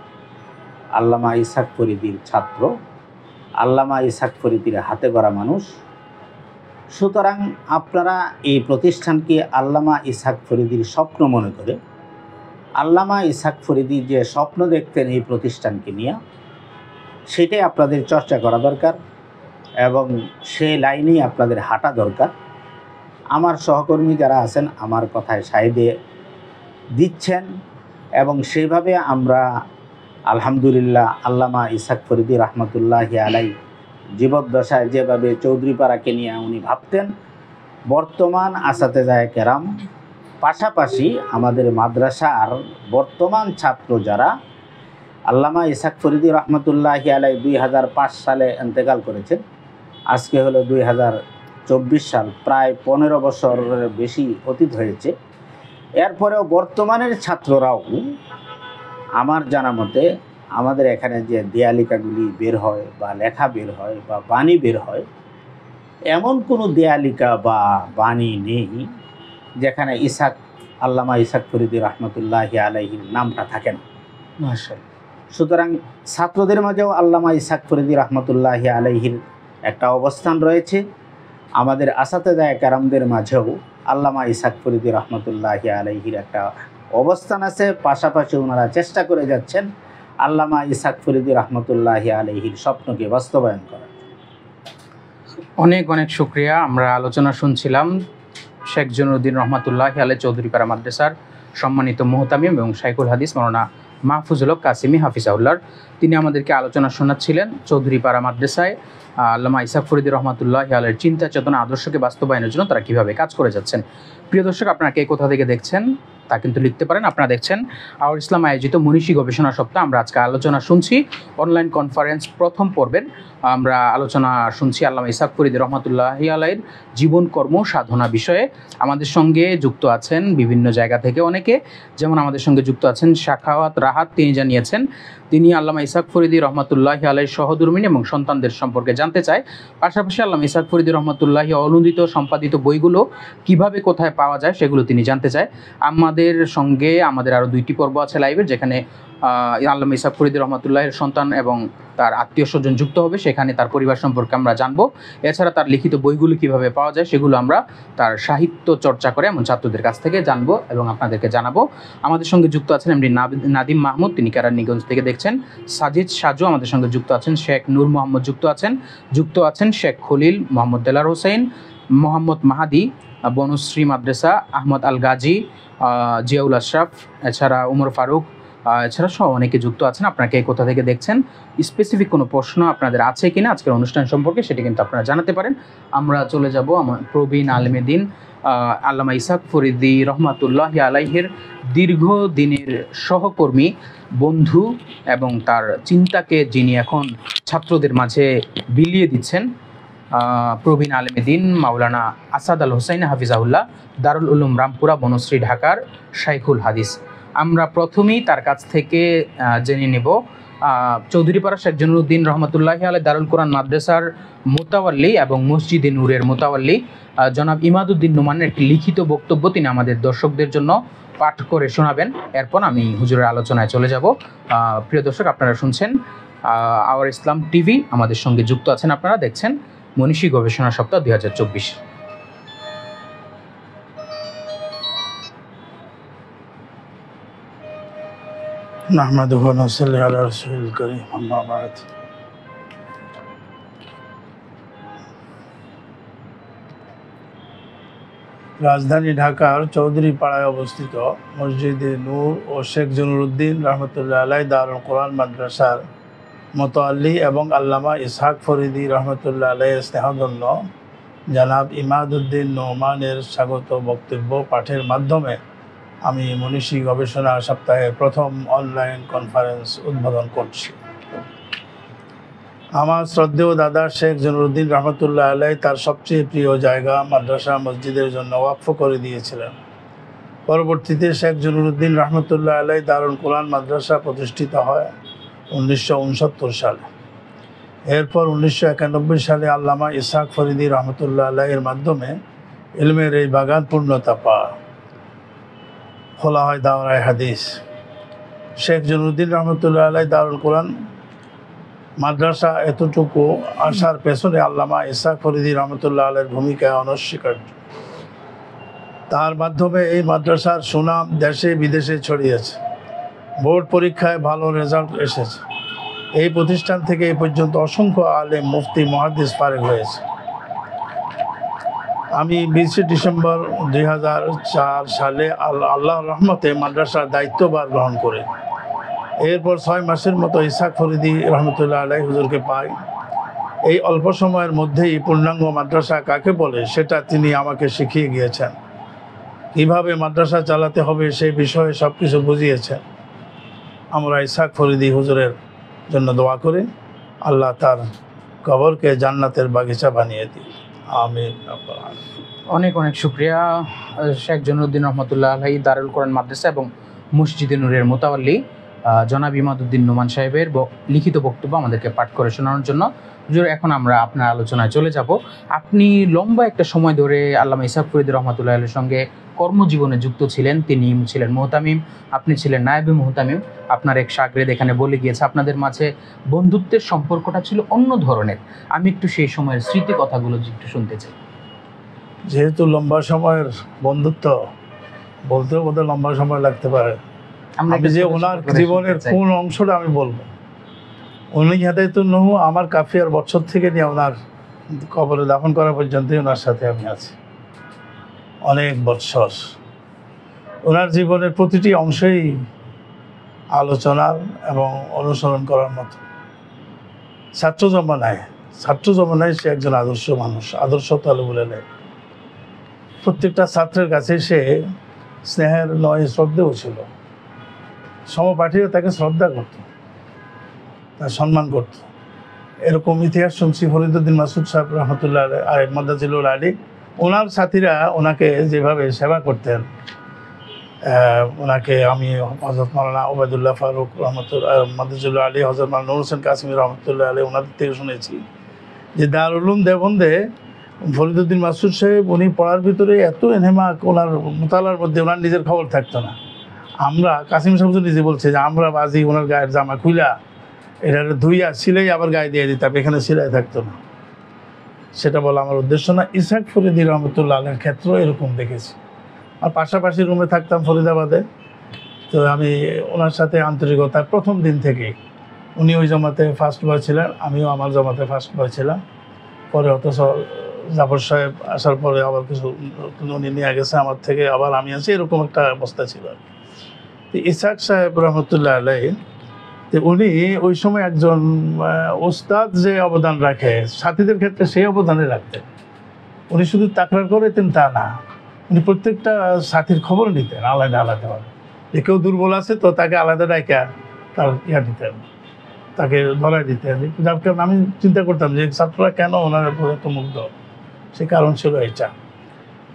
আল্লামা ইসহাক ফরিদীর ছাত্র, আল্লামা ইসহাক ফরিদীর হাতে গড়া মানুষ। সুতরাং আপনারা এই প্রতিষ্ঠানকে আল্লামা ইসহাক ফরিদীর স্বপ্ন মনে করে, আল্লামা ইসহাক ফরিদী যে স্বপ্ন দেখতেন এই প্রতিষ্ঠানকে নিয়ে, সেটাই আপনাদের চর্চা করা দরকার এবং সেই লাইনেই আপনাদের হাঁটা দরকার। আমার সহকর্মী যারা আছেন আমার কথায় সায় দিচ্ছেন এবং সেইভাবে আমরা আলহামদুলিল্লাহ আল্লামা ইসহাক ফরিদী রহমতুল্লাহ আলাইহি জীবদ্দশায় যেভাবে চৌধুরীপাড়াকে নিয়ে উনি ভাবতেন, বর্তমান আসাতেজায়ে কেরাম পাশাপাশি আমাদের মাদ্রাসার বর্তমান ছাত্র যারা, আল্লামা ইসহাক ফরিদী রহমতুল্লাহ আলাইহি 2005 সালে ইন্তেকাল করেছেন, আজকে হলো 2024 সাল, প্রায় 15 বছরের বেশি অতীত হয়েছে। এরপরেও বর্তমানের ছাত্ররাও আমার জানা মতে আমাদের এখানে যে দেয়ালিকাগুলি বের হয় বা লেখা বের হয় বা বাণী বের হয়, এমন কোনো দেয়ালিকা বা বাণী নেই যেখানে আল্লামা ইসহাক ফরিদী রহমতুল্লাহ আলাইহির নামটা থাকে না। মাশাআল্লাহ। সুতরাং ছাত্রদের মাঝেও আল্লামা ইসহাক ফরিদী রহমতুল্লাহ আলাইহির একটা অবস্থান রয়েছে, আমাদের আসাতেজায়ে কেরামদের মাঝেও আল্লামা ইসহাক ফরিদী রহমতুল্লাহ আলাইহির একটা অবস্থান আছে। পাশাপাশি ওনারা চেষ্টা করে যাচ্ছেন আল্লামা ইসহাক ফরিদী রহমতুল্লাহ আলাইহির স্বপ্নকে বাস্তবায়ন করার। অনেক অনেক শুকরিয়া। আমরা আলোচনা শুনছিলাম শেখ জনুরুদ্দিন রহমতুল্লাহ আলাইহি চৌধুরীপাড়া মাদ্রাসার সম্মানিত মুহতামিম এবং শাইখুল হাদিস মাওলানা মাহফুজুল হক কাসিমি হাফিজাহুল্লাহ। তিনি আমাদেরকে আলোচনা শোনাচ্ছিলেন চৌধুরীপাড়া মাদ্রাসায় আল্লামা ইসহাক ফরিদী রহমতুল্লাহ আলাইহির চিন্তা চেতনা আদর্শকে বাস্তবায়নের জন্য তারা কীভাবে কাজ করে যাচ্ছেন। প্রিয় দর্শক, আপনারা কে কোথা থেকে দেখছেন তা কিন্তু লিখতে পারেন। আপনারা দেখছেন আওয়ার ইসলাম আয়োজিত মনীষী গবেষণা সপ্তাহ। আমরা আজকে আলোচনা শুনছি অনলাইন কনফারেন্স প্রথম পর্বের। আমরা আলোচনা শুনছি আল্লামা ইসহাক ফরিদী রহমতুল্লাহ আলাইহির জীবন কর্ম সাধনা বিষয়ে। আমাদের সঙ্গে যুক্ত আছেন বিভিন্ন জায়গা থেকে অনেকে, যেমন আমাদের সঙ্গে যুক্ত আছেন শাখাওয়াত রাহাত। তিনি জানিয়েছেন তিনি আল্লামা ইসহাক ফরিদী রহমতুল্লাহ আলাইহির সহধর্মিণী এবং সন্তানদের সম্পর্কে জানতে চায়। পাশাপাশি আল্লামা ইসহাক ফরিদী রহমতুল্লাহ অনুদিত সম্পাদিত বইগুলো কিভাবে কোথায় পাওয়া যায় সেগুলো তিনি জানতে চায়। আমাদের সঙ্গে আমাদের আরও 2টি পর্ব আছে লাইভের, যেখানে আল্লামা ইসহাক ফরিদী রহমতুল্লাহের সন্তান এবং তার আত্মীয় স্বজন যুক্ত হবে, সেখানে তার পরিবার সম্পর্কে আমরা জানবো। এছাড়া তার লিখিত বইগুলো কিভাবে পাওয়া যায় সেগুলো আমরা তার সাহিত্য চর্চা করে এমন ছাত্রদের কাছ থেকে জানবো এবং আপনাদেরকে জানাবো। আমাদের সঙ্গে যুক্ত আছেন এমডি নাদিম মাহমুদ, তিনি কেরানীগঞ্জ থেকে দেখছেন। সাজিদ সাজু আমাদের সঙ্গে যুক্ত আছেন। শেখ নূর মোহাম্মদ যুক্ত আছেন শেখ খলিল, মোহাম্মদ দেলার হোসেন, মোহাম্মদ মাহাদি, বনশ্রী মাদ্রাসা, আহমদ আল গাজী, জিয়াউল আশরাফ, এছাড়া উমর ফারুক, এছাড়া সহ অনেকে যুক্ত আছেন। আপনারা কে কোথা থেকে দেখছেন, স্পেসিফিক কোনো প্রশ্ন আপনাদের আছে কিনা আজকের অনুষ্ঠান সম্পর্কে, সেটি কিন্তু আপনারা জানাতে পারেন। আমরা চলে যাব আমার প্রবীণ আলেমেদিন আল্লামা ইসহাক ফরিদী রহমাতুল্লাহি আলাইহির দীর্ঘদিনের সহকর্মী, বন্ধু এবং তার চিন্তাকে যিনি এখন ছাত্রদের মাঝে বিলিয়ে দিচ্ছেন, প্রবীণ আলেমেদিন মাওলানা আসাদ আল হোসাইন হাফিজাহুল্লাহ, দারুল উলুম রামপুরা, বনশ্রী, ঢাকার শাইখুল হাদিস। আমরা প্রথমেই তার কাছ থেকে জেনে নেব চৌধুরীপাড়া শেখ জনুরুদ্দিন রহমতুল্লাহি আলাইহি দারুল কোরআন মাদ্রাসার মোতাওয়াল্লি এবং মসজিদে নূরের মোতাওয়াল্লি জনাব ইমাদউদ্দিন নোমানের একটি লিখিত বক্তব্য তিনি আমাদের দর্শকদের জন্য পাঠ করে শোনাবেন। এরপর আমি হুজুরের আলোচনায় চলে যাব। প্রিয় দর্শক, আপনারা শুনছেন আওয়ার ইসলাম টিভি, আমাদের সঙ্গে যুক্ত আছেন, আপনারা দেখছেন মনীষী গবেষণা সপ্তাহ 2024। নাহমাদুহু ওয়া নুসাল্লি আলা রাসূলিল কারীম, আম্মা বা'দ। রাজধানী ঢাকার চৌধুরীপাড়ায় অবস্থিত মসজিদে নূর ও শেখ জনুরুদ্দিন রহমতুল্লাহ আলাইহি দারুল কোরআন মাদ্রাসার মোতাওয়াল্লি এবং আল্লামা ইসহাক ফরিদী রহমতুল্লাহ আলাইহির স্নেহধন্য জনাব ইমাদউদ্দিন নোমানের স্বাগত বক্তব্য পাঠের মাধ্যমে আমি মনীষী গবেষণা সপ্তাহের প্রথম অনলাইন কনফারেন্স উদ্বোধন করছি। আমার শ্রদ্ধেয় দাদা শেখ জনুরুদ্দিন রহমতুল্লাহ আলাইহি তার সবচেয়ে প্রিয় জায়গা মাদ্রাসা মসজিদের জন্য ওয়াকফ করে দিয়েছিলেন। পরবর্তীতে শেখ জনুরুদ্দিন রহমতুল্লাহ আলাইহি দারুল কোরআন মাদ্রাসা প্রতিষ্ঠিত হয় 1969 সালে। এরপর 1991 সালে আল্লামা ইসহাক ফরিদী রহমতুল্লাহ আলাইহির মাধ্যমে ইলমের এই বাগান পূর্ণতা পায়, খোলা হয় দাওরায়ে হাদিস। শেখ জনুরুদ্দিন রহমতুল্লাহ আলাইহি দারুল কোরআন মাদ্রাসা এতটুকু আসার পেছনে আল্লামা ইসহাক ফরিদী রহমতুল্লাহ আলাইহির ভূমিকা অনস্বীকার্য। তার মাধ্যমে এই মাদ্রাসার সুনাম দেশে বিদেশে ছড়িয়েছে, বোর্ড পরীক্ষায় ভালো রেজাল্ট এসেছে। এই প্রতিষ্ঠান থেকে এই পর্যন্ত অসংখ্য আলেম, মুফতি, মুহাদ্দিস ফারেগ হয়েছে। আমি 20 ডিসেম্বর 2004 সালে আল্লাহর রহমতে মাদ্রাসার দায়িত্বভার গ্রহণ করি। এরপর 6 মাসের মতো ইসহাক ফরিদী রহমতুল্লাহ আলাইহি হুজুরকে পাই। এই অল্প সময়ের মধ্যেই পূর্ণাঙ্গ মাদ্রাসা কাকে বলে সেটা তিনি আমাকে শিখিয়ে গিয়েছেন। কীভাবে মাদ্রাসা চালাতে হবে সেই বিষয়ে সব কিছু বুঝিয়েছেন। আমরা ইসহাক ফরিদী হুজুরের জন্য দোয়া করি, আল্লাহ তার কবরকে জান্নাতের বাগিচা বানিয়ে দিন, আমিন। অনেক অনেক শুকরিয়া শেখ জনুরুদ্দিন রহমতুল্লাহ আলাইহি দারুল কোরআন মাদ্রাসা এবং মসজিদে নূরের মোতাওয়াল্লি জনাব ইমাদউদ্দিন নোমান সাহেবের লিখিত বক্তব্য আমাদেরকে পাঠ করে শোনানোর জন্য। হুজুর, এখন আমরা আপনার আলোচনায় চলে যাব। আপনি লম্বা একটা সময় ধরে আল্লামা ইসহাক ফরিদী রহমতুল্লাহ আলাইহির সঙ্গে কর্মজীবনে যুক্ত ছিলেন। তিনি ছিলেন মুহতামিম, আপনি ছিলেন নায়েবে মুহতামিম। আপনার এক শাগরেদ এখানে বলে গিয়েছে আপনাদের মাঝে বন্ধুত্বের সম্পর্কটা ছিল অন্য ধরনের। আমি একটু সেই সময়ের স্মৃতি কথাগুলো একটু শুনতে চাই। যেহেতু লম্বা সময়ের বন্ধুত্ব, বলতেও বোধহয় লম্বা সময় লাগতে পারে। আমি যে ওনার জীবনের কোন অংশটা আমি বলবো, উনি হেদায়েতুন আমার কাফিয়ার বছর থেকে নিয়ে ওনার কবরে দাফন করা পর্যন্তই ওনার সাথে আমি আছি অনেক বৎসর। ওনার জীবনের প্রতিটি অংশেই আলোচনার এবং অনুসরণ করার মতো। ছাত্র জমানায় সে একজন আদর্শ মানুষ, আদর্শ তালুবুল ইলম। প্রত্যেকটা ছাত্রের কাছে সে স্নেহের নয় শ্রদ্ধেও ছিল। সমপাঠীরা তাকে শ্রদ্ধা করত, তার সম্মান করত। এরকম ইতিহাস শুনছি ফরিদউদ্দিন মাসুদ সাহেব রহমতুল্লাহ আলাইহি মাদ্দাজিলুল আলী, ওনার সাথীরা ওনাকে যেভাবে সেবা করতেন, ওনাকে আমি হযরত মাওলানা ওবায়দুল্লাহ ফারুক রহমতুল্লাহ মাদ্দাজিলুল আলী, হযরত মাওলানা নূর হোসেন কাসিমি রহমতুল্লাহ আলাইহি ওনাদের থেকে শুনেছি যে দারুল উলুম দেওবন্দে ফরিদউদ্দিন মাসুদ সাহেব উনি পড়ার ভিতরে এত এনহেমাক, ওনার মোতালার মধ্যে ওনার নিজের খবর থাকতো না। আমরা কাসিম সাহেব নিজে বলছে যে আমরা বাজি ওনার গায়ের জামা খুইলা এটা ধুইয়া সিলাই আবার গায়ে দিয়ে দিতাম, এখানে সিলাই থাকতো না। সেটা বলা আমার উদ্দেশ্য না। ইসহাক ফরিদী রহমতুল্লাহ আলাইহির ক্ষেত্র এরকম দেখেছি। আর পাশাপাশি রুমে থাকতাম ফরিদাবাদে, তো আমি ওনার সাথে আন্তরিকতা প্রথম দিন থেকে। উনি ওই জমাতে ফার্স্ট বয় ছিলেন, আমিও আমার জমাতে ফার্স্ট বয় ছিলাম। পরে অথচ জাফর সাহেব আসার পরে আবার কিছু উনি নিয়ে গেছে আমার থেকে, আবার আমি আছি, এরকম একটা অবস্থা ছিল। তো ইসাক সাহেব রহমতুল্লাহ আলাই, তো উনি ওই সময় একজন ওস্তাদ যে অবদান রাখে সাথীদের ক্ষেত্রে সেই অবদানে রাখতেন। উনি শুধু তাকরার করেতেন তা না, উনি প্রত্যেকটা সাথীর খবর নিতেন আলাদা আলাদাভাবে। যে কেউ দুর্বল আছে তো তাকে আলাদা ডাইকা তার দিতেন, তাকে ধরাই দিতেন। যার কারণে আমি চিন্তা করতাম যে ছাত্ররা কেন ওনার উপর এত মুগ্ধ, সে কারণ ছিল এটা।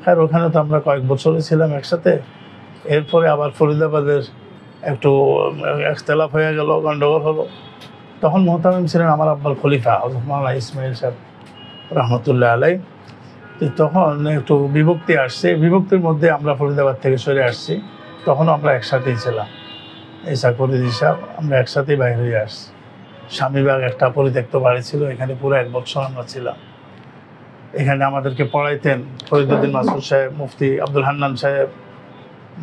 আর ওখানে তো আমরা কয়েক বছরে ছিলাম একসাথে। এরপরে আবার ফরিদাবাদের একটু একতলাফ হয়ে গেল, গণ্ডগোল হলো। তখন মোহতামিম ছিলেন আমার আব্বার খলিফা হযরত মাওলানা ইসমাইল সাহেব রহমতুল্লাহ আলাই। তো তখন একটু বিভক্তি আসছে, বিভক্তির মধ্যে আমরা ফরিদাবাদ থেকে সরে আসছি। তখনও আমরা একসাথেই ছিলাম, ইসাক ফরিদী সাহেব, আমরা একসাথেই বাইরে হয়ে আসছি। স্বামীবাগ একটা পরিত্যক্ত বাড়ি ছিল, এখানে পুরো 1 বছর আমরা ছিলাম। এখানে আমাদেরকে পড়াইতেন ফরিদুদ্দিন মাসুদ সাহেব, মুফতি আব্দুল হান্নান সাহেব,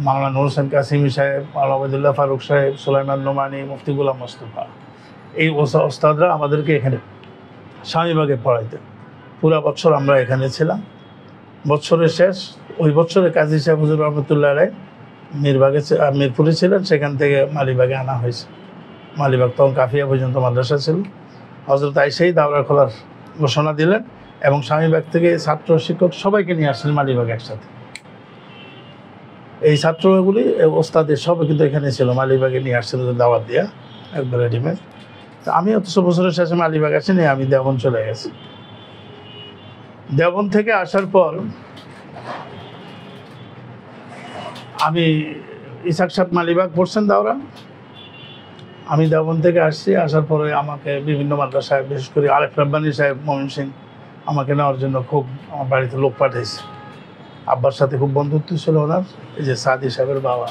মাওলানা নুর হোসেন কাসিমি সাহেব, মাওলানা ওবায়দুল্লাহ ফারুক সাহেব, সুলাইমান নোমানি, মুফতি গোলাম মোস্তফা। এই ওস্তাদরা আমাদেরকে এখানে স্বামীবাগে পড়াইতেন। পুরা বছর আমরা এখানে ছিলাম। বছরের শেষ ওই বছরে কাজী সাহেব হুজুর রহমতুল্লাহ আলাই মিরপুরে ছিলেন, সেখান থেকে মালিবাগে আনা হয়েছে। মালিবাগ তখন কাফিয়া পর্যন্ত মাদ্রাসা ছিল। হযরত আয়েশাই দাওরা খোলার ঘোষণা দিলেন এবং স্বামীবাগ থেকে ছাত্র শিক্ষক সবাইকে নিয়ে আসলেন মালিবাগ একসাথে। এই ছাত্রগুলি ওস্তাদের সবাই কিন্তু এখানে ছিল, মালিবাগে নিয়ে আসছিল দাওয়াত দিয়া একবার রেডিমেড। তো আমি অথচ বছরের শেষে মালিবাগ আসিনি, আমি দেওবন্দ চলে গেছি। দেওবন্দ থেকে আসার পর আমি ইসাক সাহেব মালিবাগ পড়ছেন দাওরা, আমি দেওবন্দ থেকে আসছি। আসার পরে আমাকে বিভিন্ন মাদ্রাসায়, বিশেষ করে আরেফ রাব্বানী সাহেব ময়মনসিংহ, আমাকে নেওয়ার জন্য খুব আমার বাড়িতে লোক পাঠাইছে। আব্বার সাথে খুব বন্ধুত্ব ছিল ওনার, এই যে সাদি সাহেবের বাবা।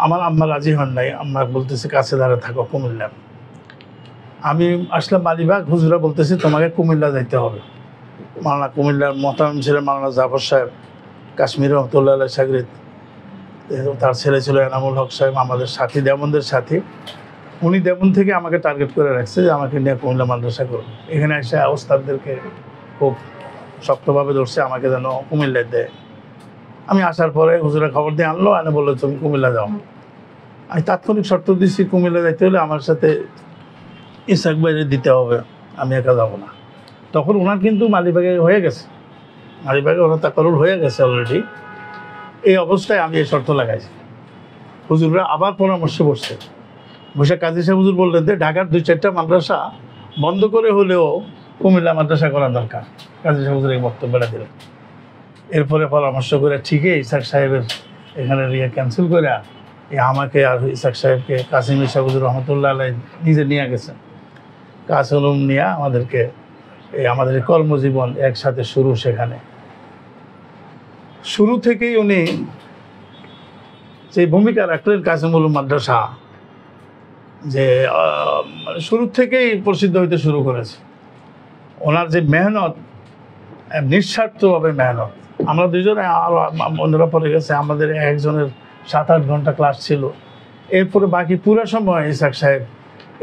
আমার আম্মা রাজি হন নাই, আম্মা বলতেছে কাছে ধারে থাকো, কুমিল্লা। আমি আসলাম মালিবাগ, হুজুরা বলতেছে তোমাকে কুমিল্লা যাইতে হবে। মাওলানা কুমিল্লার মোহতামিম ছিলেন মাওলানা জাফর সাহেব, কাশ্মীর রহমতুল্লাহ আলাই সাগরিদ। তার ছেলে ছিল এনামুল হক সাহেব, আমাদের সাথী, দেওবন্দের সাথী। উনি দেওবন্দ থেকে আমাকে টার্গেট করে রাখছে যে আমাকে নিয়ে কুমিল্লা মাদ্রাসা করবে। এখানে এসে ওস্তাদদেরকে খুব শক্তভাবে ধরছে, আমাকে যেন কুমিল্লায় দেয়। আমি আসার পরে হুজুরা খবর দিয়ে আনলো, এনে বললো তুমি কুমিল্লা যাও। আমি তাৎক্ষণিক শর্ত দিচ্ছি কুমিল্লা যাইতে হলে আমার সাথে ইসাক ভাইরে দিতে হবে, আমি একা যাবো না। তখন ওনার কিন্তু মালিবাগে হয়ে গেছে, মালিবাগে ওনার তাকরুর হয়ে গেছে অলরেডি। এই অবস্থায় আমি এই শর্ত লাগাইছি। হুজুররা আবার পরামর্শ করছে, বসে কাজী সাহেব হুজুর বললেন যে ঢাকার 2-4টা মাদ্রাসা বন্ধ করে হলেও কুমিল্লা মাদ্রাসা করা দরকার। কাজী সাহেব হুজুর এই বক্তব্যটা দিলেন। এরপরে পরামর্শ করে ঠিকই ইসাক সাহেবের এখানে ক্যান্সেল করে আমাকে আর ইসাক সাহেবকে কাসিম সাহেব হুজুর রহমতুল্লাহ আলাই নিজে নিয়ে গেছেন। কাসুলুম নিয়ে আমাদেরকে আমাদের কর্মজীবন একসাথে শুরু। সেখানে শুরু থেকেই উনি যে ভূমিকা রাখলেন কাসিমুল মাদ্রাসা, যে শুরু থেকেই প্রসিদ্ধ হইতে শুরু করেছে। ওনার যে মেহনত, নিঃস্বার্থভাবে মেহনত। আমরা দুজনে আরও অন্যরা পরে গেছে, আমাদের একজনের 7-8 ঘন্টা ক্লাস ছিল। এরপরে বাকি পুরো সময় ইসাক সাহেব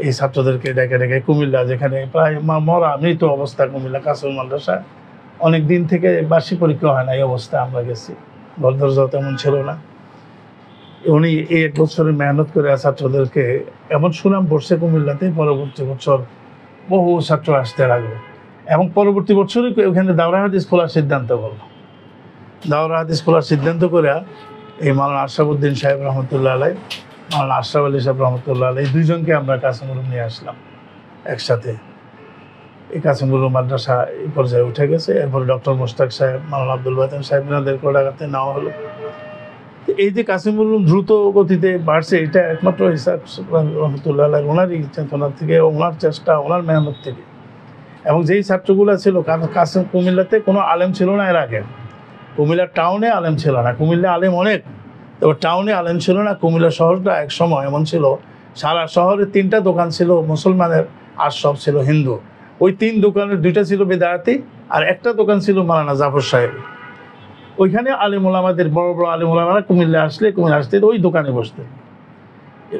এই ছাত্রদেরকে ডেকে ডেকে কুমিল্লা, যেখানে প্রায় মরা মৃত অবস্থা কুমিল্লা কাসুল মাদ্রাসা, অনেক দিন থেকে বার্ষিক পরীক্ষা হয় না, এই অবস্থায় আমরা গেছি। গলদরজাও তেমন ছিল না। উনি এই 1 বছরের মেহনত করে ছাত্রদেরকে এমন সুনাম পড়ছে কুমিল্লাতে, পরবর্তী বছর বহু ছাত্র আসতে লাগলো এবং পরবর্তী বছরই ওখানে দাওরা হাদিস খোলার সিদ্ধান্ত করলো। দাওরা হাদিস খোলার সিদ্ধান্ত করে এই মাওলানা আশরাফুদ্দিন সাহেব রহমতুল্লাহ আলাই, মাওলানা আশরাফ আলী সাহেব রহমতুল্লাহ আলাই, দুইজনকে আমরা কাসিমুল নিয়ে আসলাম একসাথে। এই কাসিমুল মাদ্রাসা এই পর্যায়ে উঠে গেছে। এরপরে ডক্টর মুশতাক সাহেব, মাওলানা আব্দুল বাতেন সাহেব, এনাদের কোটাগাতে নেওয়া হলো। এই যে কাসিমুল দ্রুত গতিতে বাড়ছে, এটা একমাত্র ইসাক রহমতুল্লাহ আলাই ওনারই চেতনা থেকে, ওনার চেষ্টা, ওনার মেহনত থেকে। এবং যেই ছাত্রগুলো ছিল, কাসিম কুমিল্লাতে কোনো আলেম ছিল না এর আগে। কুমিল্লা টাউনে আলেম ছিল না, কুমিল্লা আলেম অনেক, তবে টাউনে আলেম ছিল না। কুমিল্লা শহরটা এক সময় এমন ছিল, সারা শহরে 3টা দোকান ছিল মুসলমানের আর সব ছিল হিন্দু। ওই 3 দোকানের 2টা ছিল বেদায়াতি আর একটা দোকান ছিল মাওলানা জাফর সাহেব। ওইখানে আলেম ওলামাদের, বড় বড় আলেম ওলামারা কুমিল্লা আসতে ওই দোকানে বসতেন।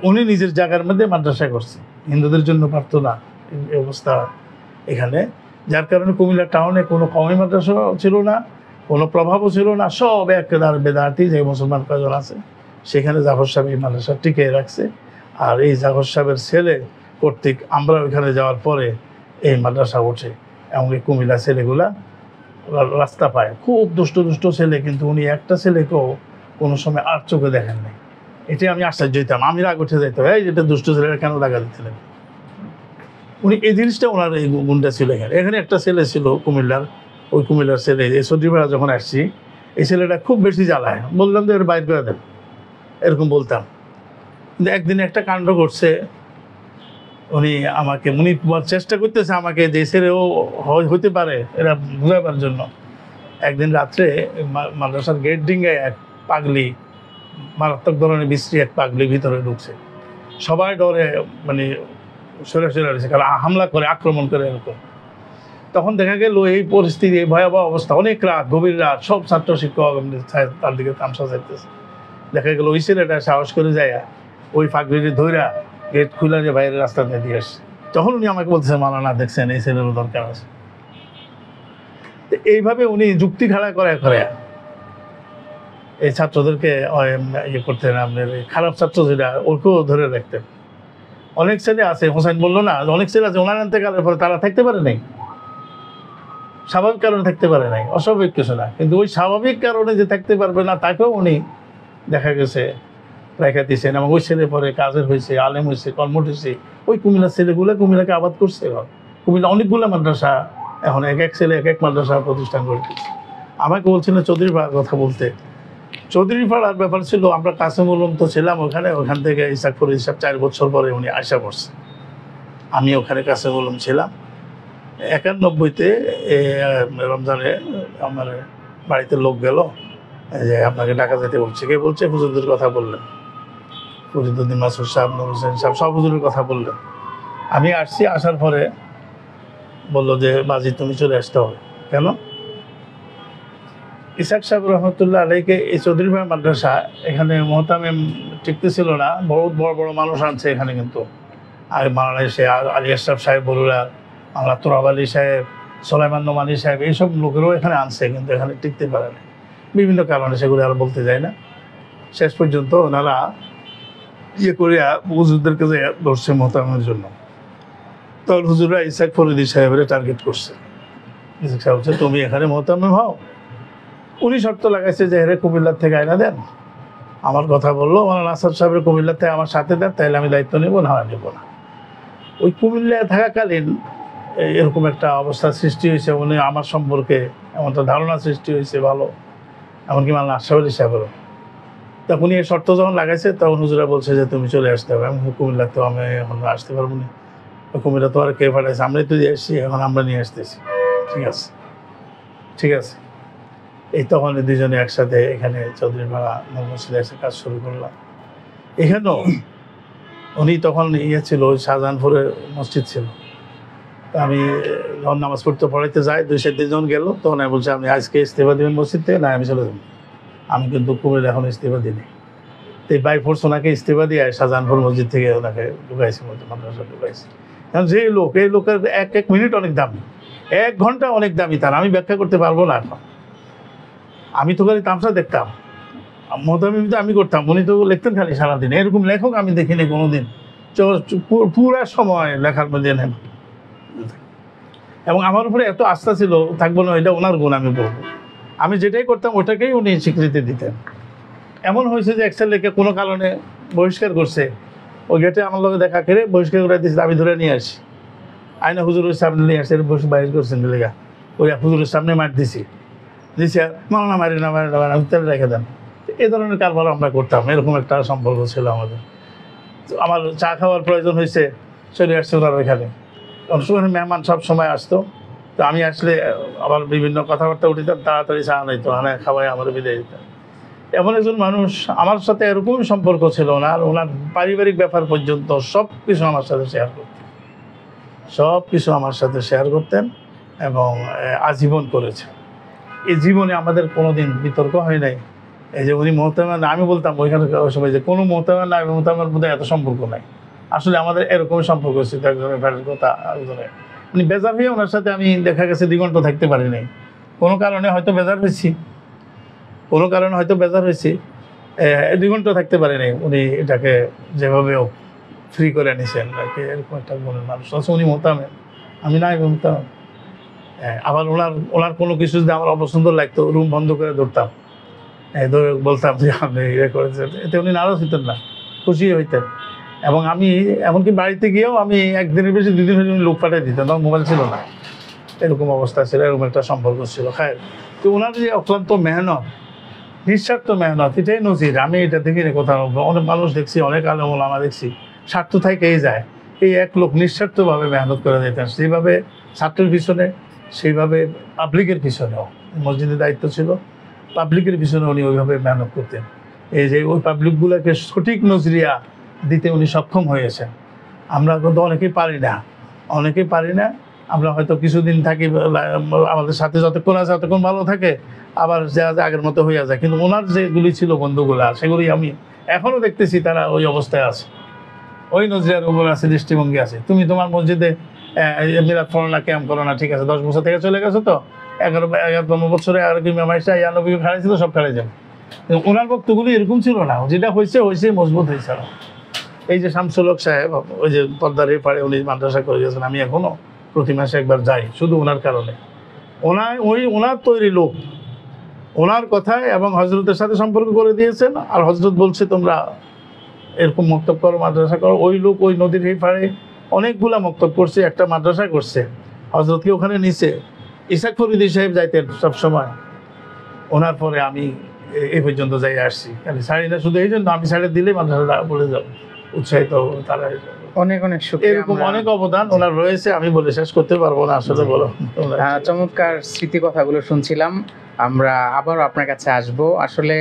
উনি নিজের জায়গার মধ্যে মাদ্রাসা করছেন, হিন্দুদের জন্য পারত না এই অবস্থা এখানে। যার কারণে কুমিল্লা টাউনে কোনো কওমি মাদ্রাসা ছিল না, কোনো প্রভাবও ছিল না, সব একেবারে বেদাতি যে মুসলমান কজন আছে সেখানে জাফর সাহেব এই মাদ্রাসা টিকে রাখছে। আর এই জাফর সাহেবের ছেলে কর্তৃক আমরা ওইখানে যাওয়ার পরে এই মাদ্রাসা ওঠে, এমনকি কুমিল্লা ছেলেগুলা রাস্তা পায়, খুব দুষ্ট দুষ্ট ছেলে, কিন্তু উনি একটা ছেলেকেও কোনো সময় আর চোখে দেখেন নাই। এটাই আমি আশ্চর্য হইতাম, আমি রাগ উঠে যাইতাম, এই যেটা দুষ্ট ছেলেরা কেন লাগা দিচ্ছিলেন। উনি এই জিনিসটা ওনার এই গুণটা ছিল। এখানে এখানে একটা ছেলে ছিল কুমিল্লার, ওই কুমিল্লার ছেলে এই সর্দিপাড়া যখন আসছি, এই ছেলেটা খুব বেশি জ্বালায়, বললাম যে এর বাইর করে দেন, এরকম বলতাম। কিন্তু একদিনে একটা কাণ্ড করছে, উনি আমাকে চেষ্টা করতেছে আমাকে যে ছেলেও হইতে পারে এরা বোঝাবার জন্য। একদিন রাত্রে মাদ্রাসার গেট ডিঙ্গায় এক পাগলি, মারাত্মক ধরনের বিশ্রী এক পাগলি ভিতরে ঢুকছে, সবাই ডরে মানে সরে সরে রয়েছে, কারণ হামলা করে আক্রমণ করে এরকম। তখন দেখা গেল এই পরিস্থিতি, এই ভয়াবহ অবস্থা, অনেক রাত, গভীর রাত, সব ছাত্র শিক্ষক তার দিকে তামসা চাইতেছে। দেখা গেল ওই ছেলেটা সাহস করে যায় ওই পাগলিটি ধইরা গেট খুলে যে বাইরের রাস্তা দিয়ে আসছে। তখন উনি আমাকে বলতেছে, মাওলানা দেখছেন এই ছেলেরও দরকার আছে। এইভাবে উনি যুক্তি খাড়া করে করে এই ছাত্রদেরকে ইয়ে করতেন, আপনার খারাপ ছাত্র যেটা ওকেও ধরে রাখতেন। অনেক ছেলে আছে, হোসেন বললো না, অনেক ছেলে আছে ওনার ইন্তেকালের পরে তারা থাকতে পারে নাই, স্বাভাবিক কারণে থাকতে পারে নাই, অস্বাভাবিক কিছু না, কিন্তু ওই স্বাভাবিক কারণে যে থাকতে পারবে না তাকেও উনি দেখা গেছে রেখা দিয়েছেন। এবং ওই ছেলে পরে কাজের হয়েছে, আলেম হয়েছে, কর্মঠ হয়েছে। ওই কুমিল্লার ছেলেগুলো কুমিল্লাকে আবাদ করছে। কুমিল্লা অনেকগুলো মাদ্রাসা, এখন এক এক ছেলে এক এক মাদ্রাসা প্রতিষ্ঠান করে দিচ্ছে। আমাকে বলছিল চৌধুরীপাড়ার কথা বলতে। চৌধুরীপাড়ার ব্যাপার ছিল, আমরা কাসেমুল উলুম তো ছিলাম ওখানে, ওখান থেকে ইসাক ফরিদ সাহেব 4 বছর পরে উনি আশা করছে, আমি ওখানে কাসেমুল উলুম ছিলাম। 91-তে রমজানে আমার বাড়িতে লোক গেল যে আপনাকে ঢাকা যেতে বলছে। কে বলছে? হুজুরদের কথা বললেন, ফরিদুদ্দিন মাসুদ সাহেব, নুর হোসেন সাহেব, সব হুজুরের কথা বললেন। আমি আসছি, আসার পরে বললো যে বাজি তুমি চলে আসতে হবে। কেন? ইসাক সাহেব রহমতুল্লাহ আলাইকে এই চৌধুরীপাড়া মাদ্রাসা এখানে মোহতামিম টিকতেছিল না, বহুত বড় বড় মানুষ আনছে এখানে, কিন্তু আর মাওলানা সে আলী আশরাফ সাহেব বলুরা, মাওলানা তোরাব আলী সাহেব, সোলাইমান নোমানী সাহেব, এইসব লোকেরও এখানে আনছে, কিন্তু এখানে টিকতে পারে না বিভিন্ন কারণে, সেগুলো আর বলতে যায় না। শেষ পর্যন্ত ওনারা ইয়ে করিয়া হুজুরদেরকে যে ধরছে মোহতামিমের জন্য। তখন হুজুররা ইসাক ফরিদি সাহেবের টার্গেট করছে। ইসাক সাহেব বলছে তুমি এখানে মোহতামিম হও। উনি শর্ত লাগাইছে যে হেরে কুমিল্লার থেকে আয়না দেন। আমার কথা বললো, মাওলানা আসাদ সাহেবের কুমিল্লার থেকে আমার সাথে দেন, তাইলে আমি দায়িত্ব নেব, না হয় নেব না। ওই কুমিল্লায় থাকাকালীন এরকম একটা অবস্থা সৃষ্টি হয়েছে, উনি আমার সম্পর্কে এমন একটা ধারণা সৃষ্টি হয়েছে ভালো, এমনকি মাওলানা আশরাফ আলী সাহেবেরও। তখন উনি এই শর্ত যখন লাগাইছে, তখন হুজুরা বলছে যে তুমি চলে আসতে হবে। আমি কুমিল্লা তো আমি এখন আসতে পারবো না, কুমিল্লা তো আর কে পাঠাইছে, আমরাই তো দিয়ে আসছি, এখন আমরা নিয়ে আসতেছি। ঠিক আছে, ঠিক আছে। এই তখন দুজনে একসাথে এখানে চৌধুরীপাড়া মসজিদে এসে কাজ শুরু করলাম। এখানেও উনি তখন ইয়ে ছিল, শাহজাহানপুরে মসজিদ ছিল। আমি যখন নামাজ পড়তে পড়াইতে যাই, 2-3 জন গেল, তখন আমি বলছি আপনি আজকে ইস্তেফা দেবেন মসজিদ থেকে? না, আমি চলে যাবো, আমি কিন্তু কুমিল্লা এখন ইস্তেফা দিইনি। তো এই বাই ফোর্স ওনাকে ইস্তেফা দিয়ে শাহজাহানপুর মসজিদ থেকে ওনাকে ঢুকাইছি, মাদ্রাসা ঢুকাইছি। কারণ যে লোক, এই লোকের এক এক মিনিট অনেক দামি, 1 ঘন্টা অনেক দামি, তার আমি ব্যাখ্যা করতে পারবো না এখন। আমি তো খালি তামসা দেখতাম, মোহতামিম তো আমি করতাম, উনি তো লিখতেন খালি সারাদিন। এরকম লেখক আমি দেখিনি কোনোদিন, পুরা সময় লেখার মধ্যে নেন। এবং আমার উপরে এত আস্থা ছিল, থাকবো না, এটা ওনার গুণ আমি বলবো। আমি যেটাই করতাম ওটাকেই উনি স্বীকৃতি দিতেন। এমন হয়েছে যে এক্সেল লেখে কোনো কারণে বহিষ্কার করছে, ওই গেটে আমার লোকে দেখা করে বহিষ্কার করে দিয়েছে, আমি ধরে নিয়ে আসি, আইনা হুজুরের সামনে নিয়ে আসে, বাইর করছেন লেখা, ওই হুজুরের সামনে মার দিছি, মাওলানা মারি না মারি না, আমি তেল রেখে দেন। এই ধরনের কারবার আমরা করতাম, এরকম একটা সম্পর্ক ছিল আমাদের। আমার চা খাওয়ার প্রয়োজন হয়েছে, চলে আসছে ওনার ওইখানে। অনেক সময় মেহমান সব সময় আসতো, তো আমি আসলে আবার বিভিন্ন কথাবার্তা উঠিতাম, তাড়াতাড়ি চা নাইতো, আনা খাওয়াই আমার বিদায় দিতাম। এমন একজন মানুষ, আমার সাথে এরকম সম্পর্ক ছিল ওনার, ওনার পারিবারিক ব্যাপার পর্যন্ত সব কিছু আমার সাথে শেয়ার করতেন, সব কিছু আমার সাথে শেয়ার করতেন এবং আজীবন করেছে। এই জীবনে আমাদের কোনোদিন বিতর্ক হয় নাই। এই যে উনি মোহতামিম, আমি বলতাম ওইখানে সবাই যে কোনো মোহতামিম না, মোহতামিমের মধ্যে এত সম্পর্ক নাই। আসলে আমাদের এরকম সম্পর্ক ছিল, একজনের ফ্যাটের কথা একজনের, উনি বেজার হয়ে ওনার সাথে আমি দেখা গেছে 2 ঘন্টা থাকতে পারি নাই। কোনো কারণে হয়তো বেজার হয়েছি, 2 ঘন্টা থাকতে পারেনি উনি এটাকে যেভাবেও ফ্রি করে নিছেন আর কি। এরকম একটা মনের মানুষ আছে উনি মোতামেম, আমি নাই মোতামেম। আবার ওনার কোনো কিছু যদি আমার অপছন্দ লাগতো রুম বন্ধ করে ধরতাম, ধরে বলতাম যে আপনি ইয়ে করেছেন, এতে উনি নারাজ হইতেন না, খুশি হইতেন। এবং আমি এমনকি বাড়িতে গিয়েও আমি 1 দিনের বেশি 2 দিন হলে লোক পাঠিয়ে দিতাম, তখন মোবাইল ছিল না, এরকম অবস্থা ছিল, এরকম একটা সম্পর্ক ছিল। খায় তো ওনার যে অক্লান্ত মেহনত, নিঃস্বার্থ মেহনত, এটাই নজির। আমি এটা দেখি না কোথাও, অনেক মানুষ দেখছি, অনেক আলেম ওলামা দেখছি স্বার্থ থেকেই যায়। এই এক লোক নিঃস্বার্থভাবে মেহনত করে দিতেন, সেইভাবে ছাত্রের পিছনে, সেইভাবে পাবলিকের পিছনেও। মসজিদের দায়িত্ব ছিল, পাবলিকের পিছনে উনি ওইভাবে মেহনত করতেন। এই যে ওই পাবলিকগুলোকে সঠিক নজরিয়া দিতে উনি সক্ষম হয়েছেন। আমরা কিন্তু অনেকেই পারি না। আমরা হয়তো কিছুদিন থাকি, আমাদের সাথে যতক্ষণ আছে ততক্ষণ ভালো থাকে, আবার যা আগের মতো হয়ে যায়। কিন্তু ওনার যেগুলি ছিল বন্ধুগুলা, সেগুলি আমি এখনও দেখতেছি তারা ওই অবস্থায় আছে, ওই নজরিয়ার উপর আছে, দৃষ্টিভঙ্গি আছে। তুমি তোমার মসজিদে মিলাদ পড়ো না, ক্যাম্প করো না, ঠিক আছে, 10 বছর থেকে চলে গেছো তো, 11 বছরে আর কি মেমাইশা ইয়ানবী খাড়াইছিল, সব খাড়াই যাবে। ওনার বক্তগুলি এরকম ছিল না, যেটা হয়েছে মজবুত হয়েছে। এই যে শামসুল হক সাহেব, ওই যে পর্দার এপারে উনি মাদ্রাসা করে গেছেন, আমি এখনও প্রতি মাসে একবার যাই, শুধু ওনার কারণে। ওনার তৈরি লোক, ওনার কথায় এবং হজরতের সাথে সম্পর্ক করে দিয়েছেন। আর হজরত বলছে তোমরা এরকম মক্তব করো, মাদ্রাসা করো। ওই লোক ওই নদীর এই পাড়ে অনেকগুলা মক্তব করছে, একটা মাদ্রাসা করছে, হজরতকে ওখানে নিচে। ইসাক ফরিদী সাহেব যাইতেন সবসময়, ওনার পরে আমি এই পর্যন্ত যাই আসছি। খালি শাড়ি না, শুধু এই জন্য আমি শাড়ি দিলে মাদ্রাসাটা বলে যাবো, উৎসাহিত তারা। অনেক শুকরিয়া। এরকম অনেক অবদান ওনার রয়েছে, আমি বলে শেষ করতে পারবো না আসলে। বলো, চমৎকার স্মৃতি কথাগুলো শুনছিলাম। আমরা আবারও আপনার কাছে আসব। আসলে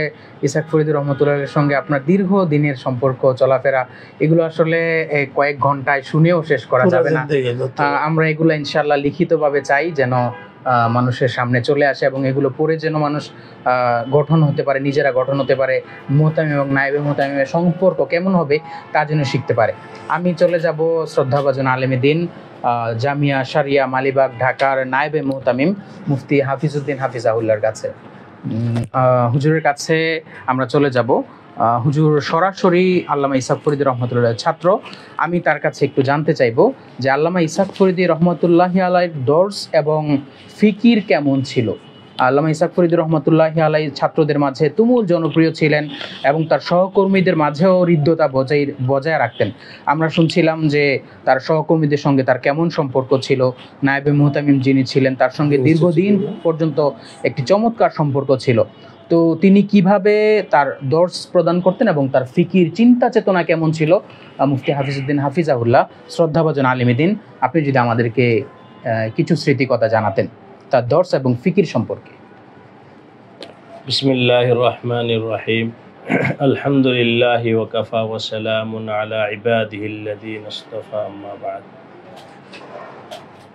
ইসাক ফরিদী রহমতুল্লাহের সঙ্গে আপনার দীর্ঘ দিনের সম্পর্ক, চলাফেরা, এগুলো আসলে কয়েক ঘন্টায় শুনেও শেষ করা যাবে না। আমরা এগুলো ইনশাআল্লাহ লিখিতভাবে চাই যেন মানুষের সামনে চলে আসে, এবং এগুলো পড়ে যেন মানুষ গঠন হতে পারে, নিজেরা গঠন হতে পারে, মুহতামিম এবং নায়েবে মুহতামিমের সম্পর্ক কেমন হবে তা যেন শিখতে পারে। আমি চলে যাব শ্রদ্ধাভাজন আলেমে দিন, জামিয়া শারিয়া মালিবাগ ঢাকার নায়েবে মুহতামিম মুফতি হাফিজউদ্দিন হাফিজাহুল্লাহর কাছে। হুজুরের কাছে আমরা চলে যাব। হুজুর সরাসরি আল্লামা ইসাক ফরিদী রহমতুল্লাহের ছাত্র। আমি তার কাছে একটু জানতে চাইবো যে আল্লামা ইসাক ফরিদী রহমতুল্লাহি আলাইহির দর্স এবং ফিকির কেমন ছিল। আল্লামা ইসাক ফরিদী রহমতুল্লাহি আলাইহি ছাত্রদের মাঝে তুমুল জনপ্রিয় ছিলেন এবং তার সহকর্মীদের মাঝেও হৃদ্যতা বজায় রাখতেন। আমরা শুনছিলাম যে তার সহকর্মীদের সঙ্গে তার কেমন সম্পর্ক ছিল। নায়েবে মুহতামিম যিনি ছিলেন তার সঙ্গে দীর্ঘদিন পর্যন্ত একটি চমৎকার সম্পর্ক ছিল। তো তিনি কিভাবে তার দর্স প্রদান করতেন এবং তার ফিকির চিন্তা চেতনা কেমন ছিল, মুফতি হাফিজউদ্দিন হাফিজাহুল্লাহ শ্রদ্ধাভাজন আলেমে দ্বীন, আপনি যদি আমাদেরকে কিছু স্মৃতিকথা জানাতেন তার দর্স এবং ফিকির সম্পর্কে। বিসমিল্লাহির রহমানির রহিম। আলহামদুলিল্লাহি ওয়া কাফা ওয়া সালামুন আলা ইবাদিহিল্লাযীনা ইসতাফা, আম্মা বা'দ।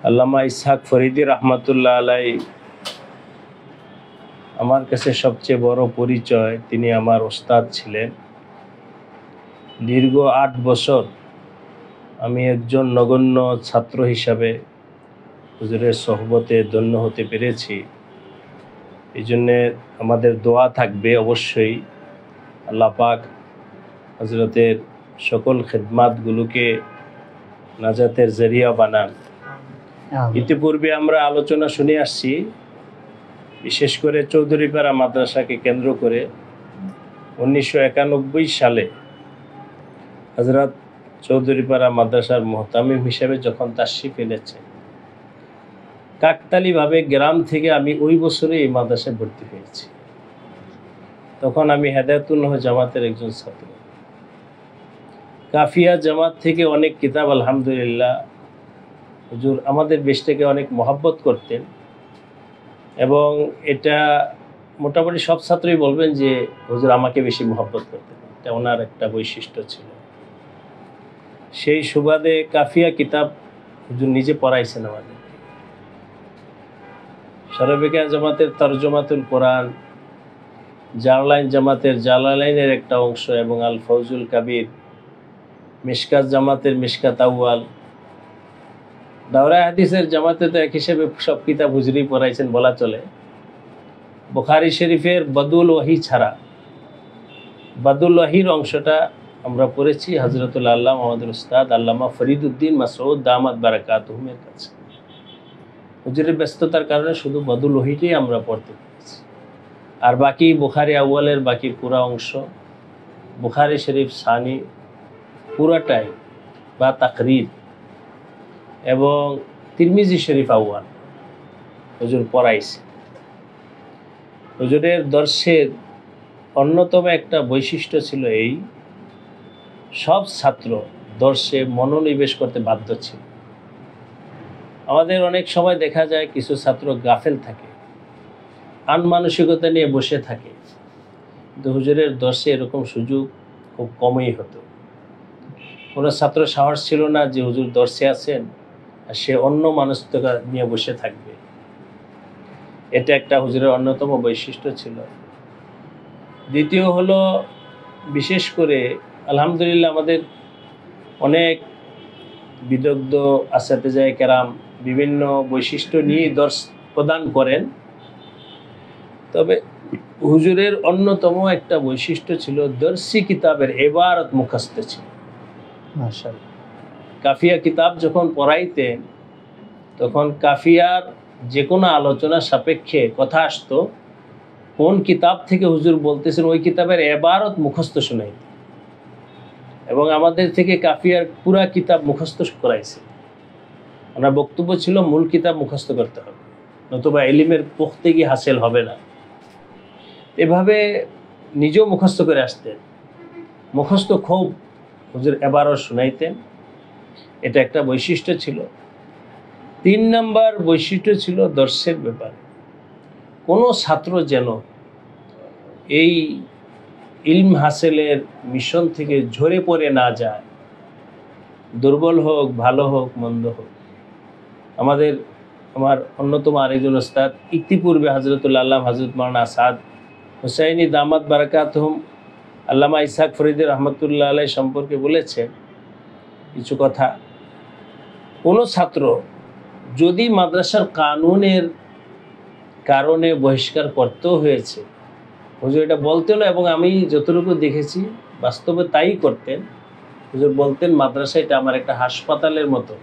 আল্লামা ইসহাক ফরিদী রাহমাতুল্লাহ আলাইহি আমার কাছে সবচেয়ে বড় পরিচয়, তিনি আমার ওস্তাদ ছিলেন। দীর্ঘ 8 বছর আমি একজন নগণ্য ছাত্র হিসাবে হুজুরের সোহবতে ধন্য হতে পেরেছি। এই জন্যে আমাদের দোয়া থাকবে অবশ্যই, আল্লাহ পাক হজরতের সকল খেদমাতগুলোকে নাজাতের জরিয়া বানান। ইতিপূর্বে আমরা আলোচনা শুনে আসছি, বিশেষ করে চৌধুরীপাড়া মাদ্রাসাকে কেন্দ্র করে 1991 সালে হযরত চৌধুরীপাড়া মাদ্রাসার মুহতামিম হিসেবে যখন তাশরিফ এনেছে, কাকতালীয়ভাবে গ্রাম থেকে আমি ওই বছরে এই মাদ্রাসায় ভর্তি হয়েছি। তখন আমি হেদায়েতুন্নহ জামাতের একজন ছাত্র। কাফিয়া জামাত থেকে অনেক কিতাব আলহামদুলিল্লাহ হুজুর আমাদের দেশটাকে অনেক মহব্বত করতেন, এবং এটা মোটামুটি সব ছাত্রই বলবেন যে হুজুর আমাকে বেশি মহব্বত করতেন, এটা ওনার একটা বৈশিষ্ট্য ছিল। সেই সুবাদে কাফিয়া কিতাব হুজুর নিজে পড়াইছেন আমাদের। শরফিকা জামাতের তরজমাতুল কোরআন, জালালাইন জামাতের জালালাইনের একটা অংশ, এবং আল ফৌজুল কাবির, মিশকাত জামাতের মিশকাত আউয়াল, দাওরা হাদিসের জামাতে তো এক হিসেবে সব কিতাব হুজুরই পড়াইছেন বলা চলে। বুখারী শরীফের বাদুল ওয়াহি ছাড়া বাদুল ওয়াহির অংশটা আমরা পড়েছি হযরতুল আল্লামা আমাদের উস্তাদ আল্লামা ফরিদউদ্দিন মাসউদ দামাত বারাকাতুহুমের কাছে। হুজুরের ব্যস্ততার কারণে শুধু বাদুল ওয়াহিটাই আমরা পড়তে পেরেছি, আর বাকি বুখারী আউয়ালের বাকি পুরা অংশ, বুখারী শরীফ সানি পুরাটাই বা তাকরির এবং তিরমিজি শরীফ আউয়াল হুজুর পড়াইছে। হুজুরের দর্শের অন্যতম একটা বৈশিষ্ট্য ছিল এই, সব ছাত্র দর্শে মনোনিবেশ করতে বাধ্য ছিল। আমাদের অনেক সময় দেখা যায় কিছু ছাত্র গাফেল থাকে, আনমানসিকতা নিয়ে বসে থাকে, কিন্তু হুজুরের দর্শে এরকম সুযোগ খুব কমই হতো। কোনো ছাত্র সাহস ছিল না যে হুজুর দর্শে আছেন আর সে অন্য মানসিকতা নিয়ে বসে থাকবে। এটা একটা হুজুরের অন্যতম বৈশিষ্ট্য ছিল। দ্বিতীয় হলো, বিশেষ করে আলহামদুলিল্লাহ আমাদের অনেক বিদগ্ধ আসাতেজায়ে কেরাম বিভিন্ন বৈশিষ্ট্য নিয়ে দর্শ প্রদান করেন, তবে হুজুরের অন্যতম একটা বৈশিষ্ট্য ছিল দর্শি কিতাবের ইবারত মুখস্থ ছিল। মাশাআল্লাহ। কাফিয়া কিতাব যখন পড়াইতেন তখন কাফিয়ার যে কোনো আলোচনা সাপেক্ষে কথা আসতো, কোন কিতাব থেকে হুজুর বলতেছেন ওই কিতাবের ইবারত মুখস্থ শোনাইতেন এবং আমাদের থেকে কাফিয়ার পুরা কিতাব মুখস্থ করাইছে। ওনার বক্তব্য ছিল মূল কিতাব মুখস্থ করতে হবে, নতুবা ইলমের পুখতেগি হাসিল হবে না। এভাবে নিজেও মুখস্থ করে আসতেন, মুখস্থ খুব হুজুর ইবারত শোনাইতেন, এটা একটা বৈশিষ্ট্য ছিল। 3 নম্বর বৈশিষ্ট্য ছিল দর্শের ব্যাপারে, কোনো ছাত্র যেন এই ইলম হাসিলের মিশন থেকে ঝরে পড়ে না যায়, দুর্বল হোক ভালো হোক মন্দ হোক। আমার অন্যতম আরেকজন ওস্তাদ ইতিপূর্বে হযরতুল আল্লাহ হযরত মাওলানা আসাদ হুসাইনি দামাত বারাকাতুহুম আল্লামা ইসহাক ফরিদি রহমতুল্লাহ আলাইহি সম্পর্কে বলেছেন কিছু কথা। কোনো ছাত্র যদি মাদ্রাসার কানুনের কারণে বহিষ্কার করতেও হয়েছে, হুজুর এটা বলতেন এবং আমি যতটুকু দেখেছি বাস্তবে তাই করতেন। হুজুর বলতেন মাদ্রাসা এটা আমার একটা হাসপাতালের মতো।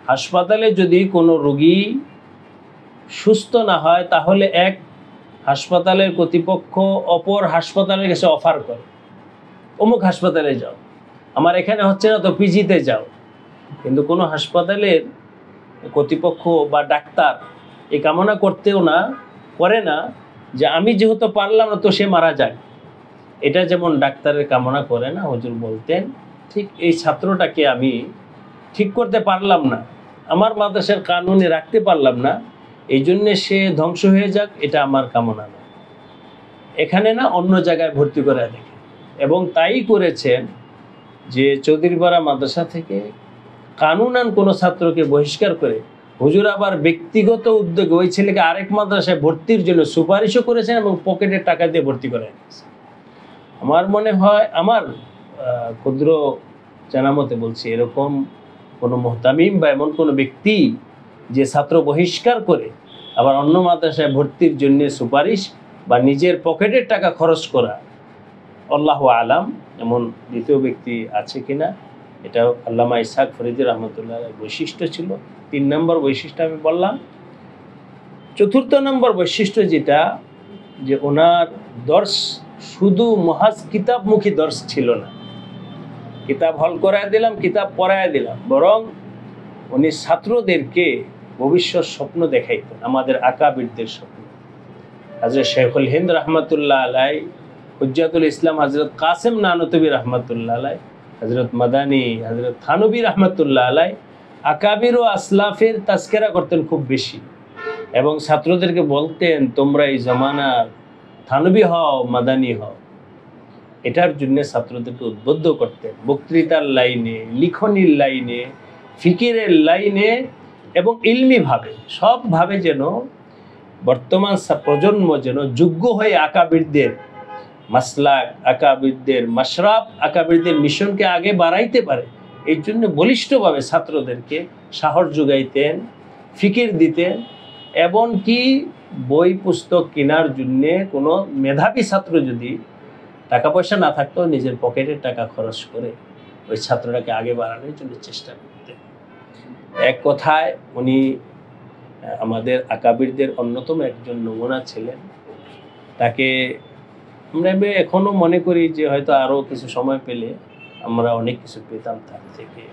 হাসপাতালে যদি কোনো রোগী সুস্থ না হয় তাহলে এক হাসপাতালের কর্তৃপক্ষ অপর হাসপাতালের কাছে অফার করে, অমুক হাসপাতালে যাও, আমার এখানে হচ্ছে না তো পিজিতে যাও। কিন্তু কোনো হাসপাতালের কর্তৃপক্ষ বা ডাক্তার এই কামনা করে না যে আমি যেহেতু পারলাম না তো সে মারা যায়। এটা যেমন ডাক্তারের কামনা করে না, হুজুর বলতেন ঠিক এই ছাত্রটাকে আমি ঠিক করতে পারলাম না, আমার মাদ্রাসার কানুনে রাখতে পারলাম না, এই জন্যে সে ধ্বংস হয়ে যাক, এটা আমার কামনা না, এখানে না অন্য জায়গায় ভর্তি করে দেখে। এবং তাই করেছেন যে চৌধুরীপাড়া মাদ্রাসা থেকে কানুনান কোনো ছাত্রকে বহিষ্কার করে হুজুর আবার ব্যক্তিগত উদ্যোগে ওই ছেলেকে আরেক মাদ্রাসায় ভর্তির জন্য সুপারিশও করেছেন এবং পকেটের টাকা দিয়ে ভর্তি করে এনেছেন। আমার মনে হয়, আমার ক্ষুদ্র জানামতে বলছি, এরকম কোনো মুহতামিম বা এমন কোনো ব্যক্তি যে ছাত্র বহিষ্কার করে আবার অন্য মাদ্রাসায় ভর্তির জন্য সুপারিশ বা নিজের পকেটের টাকা খরচ করা, আল্লাহু আলাম এমন দ্বিতীয় ব্যক্তি আছে কিনা। এটা আল্লামা ইসহাক ফরিদি রহমতুল্লাহ বৈশিষ্ট্য ছিল। 3 নম্বর বৈশিষ্ট্য আমি বললাম। 4th নম্বর বৈশিষ্ট্য যেটা, যে ওনার দর্শ শুধু মহাজ কিতাবমুখী দর্শ ছিল না, কিতাব হল করায় দিলাম কিতাব পড়ায় দিলাম, বরং উনি ছাত্রদেরকে ভবিষ্যৎ স্বপ্ন দেখাইতেন, আমাদের আকাবিরদের স্বপ্ন। হযরত শেখুল হিন্দ রহমতুল্লাহ আলাই, হুজ্জাতুল ইসলাম হযরত কাসেম নানতবী রহমতুল্লাহ আলাই, হযরত মাদানী, হযরত থানবী রহমতুল্লাহ আলাই আকাবির ও আসলাফের তাজকিরা করতেন খুব বেশি এবং ছাত্রদেরকে বলতেন তোমরা এই জমানার থানবী হও, মাদানী হও। এটার জন্য ছাত্রদেরকে উদ্বুদ্ধ করতেন বক্তৃতার লাইনে, লিখনির লাইনে, ফিকিরের লাইনে এবং ইলমিভাবে, সবভাবে যেন বর্তমান প্রজন্ম যেন যোগ্য হয়ে আকাবিরদের মাসলাক, আকাবিরদের মাশরাব, আকাবিরদের মিশনকে আগে বাড়াইতে পারে, এই জন্য বলিষ্ঠভাবে ছাত্রদেরকে সাহস যোগাইতেন, ফিকির দিতেন। এমনকি বই পুস্তক কেনার জন্য কোনো মেধাবী ছাত্র যদি টাকা পয়সা না থাকতো নিজের পকেটের টাকা খরচ করে ওই ছাত্রটাকে আগে বাড়ানোর জন্য চেষ্টা করতেন। এক কথায় উনি আমাদের আকাবিরদের অন্যতম একজন নমুনা ছিলেন। তাকে আমরা এখনো মনে করি যে হয়তো আরও কিছু সময় পেলে আমরা অনেক কিছু পেতাম তার থেকে।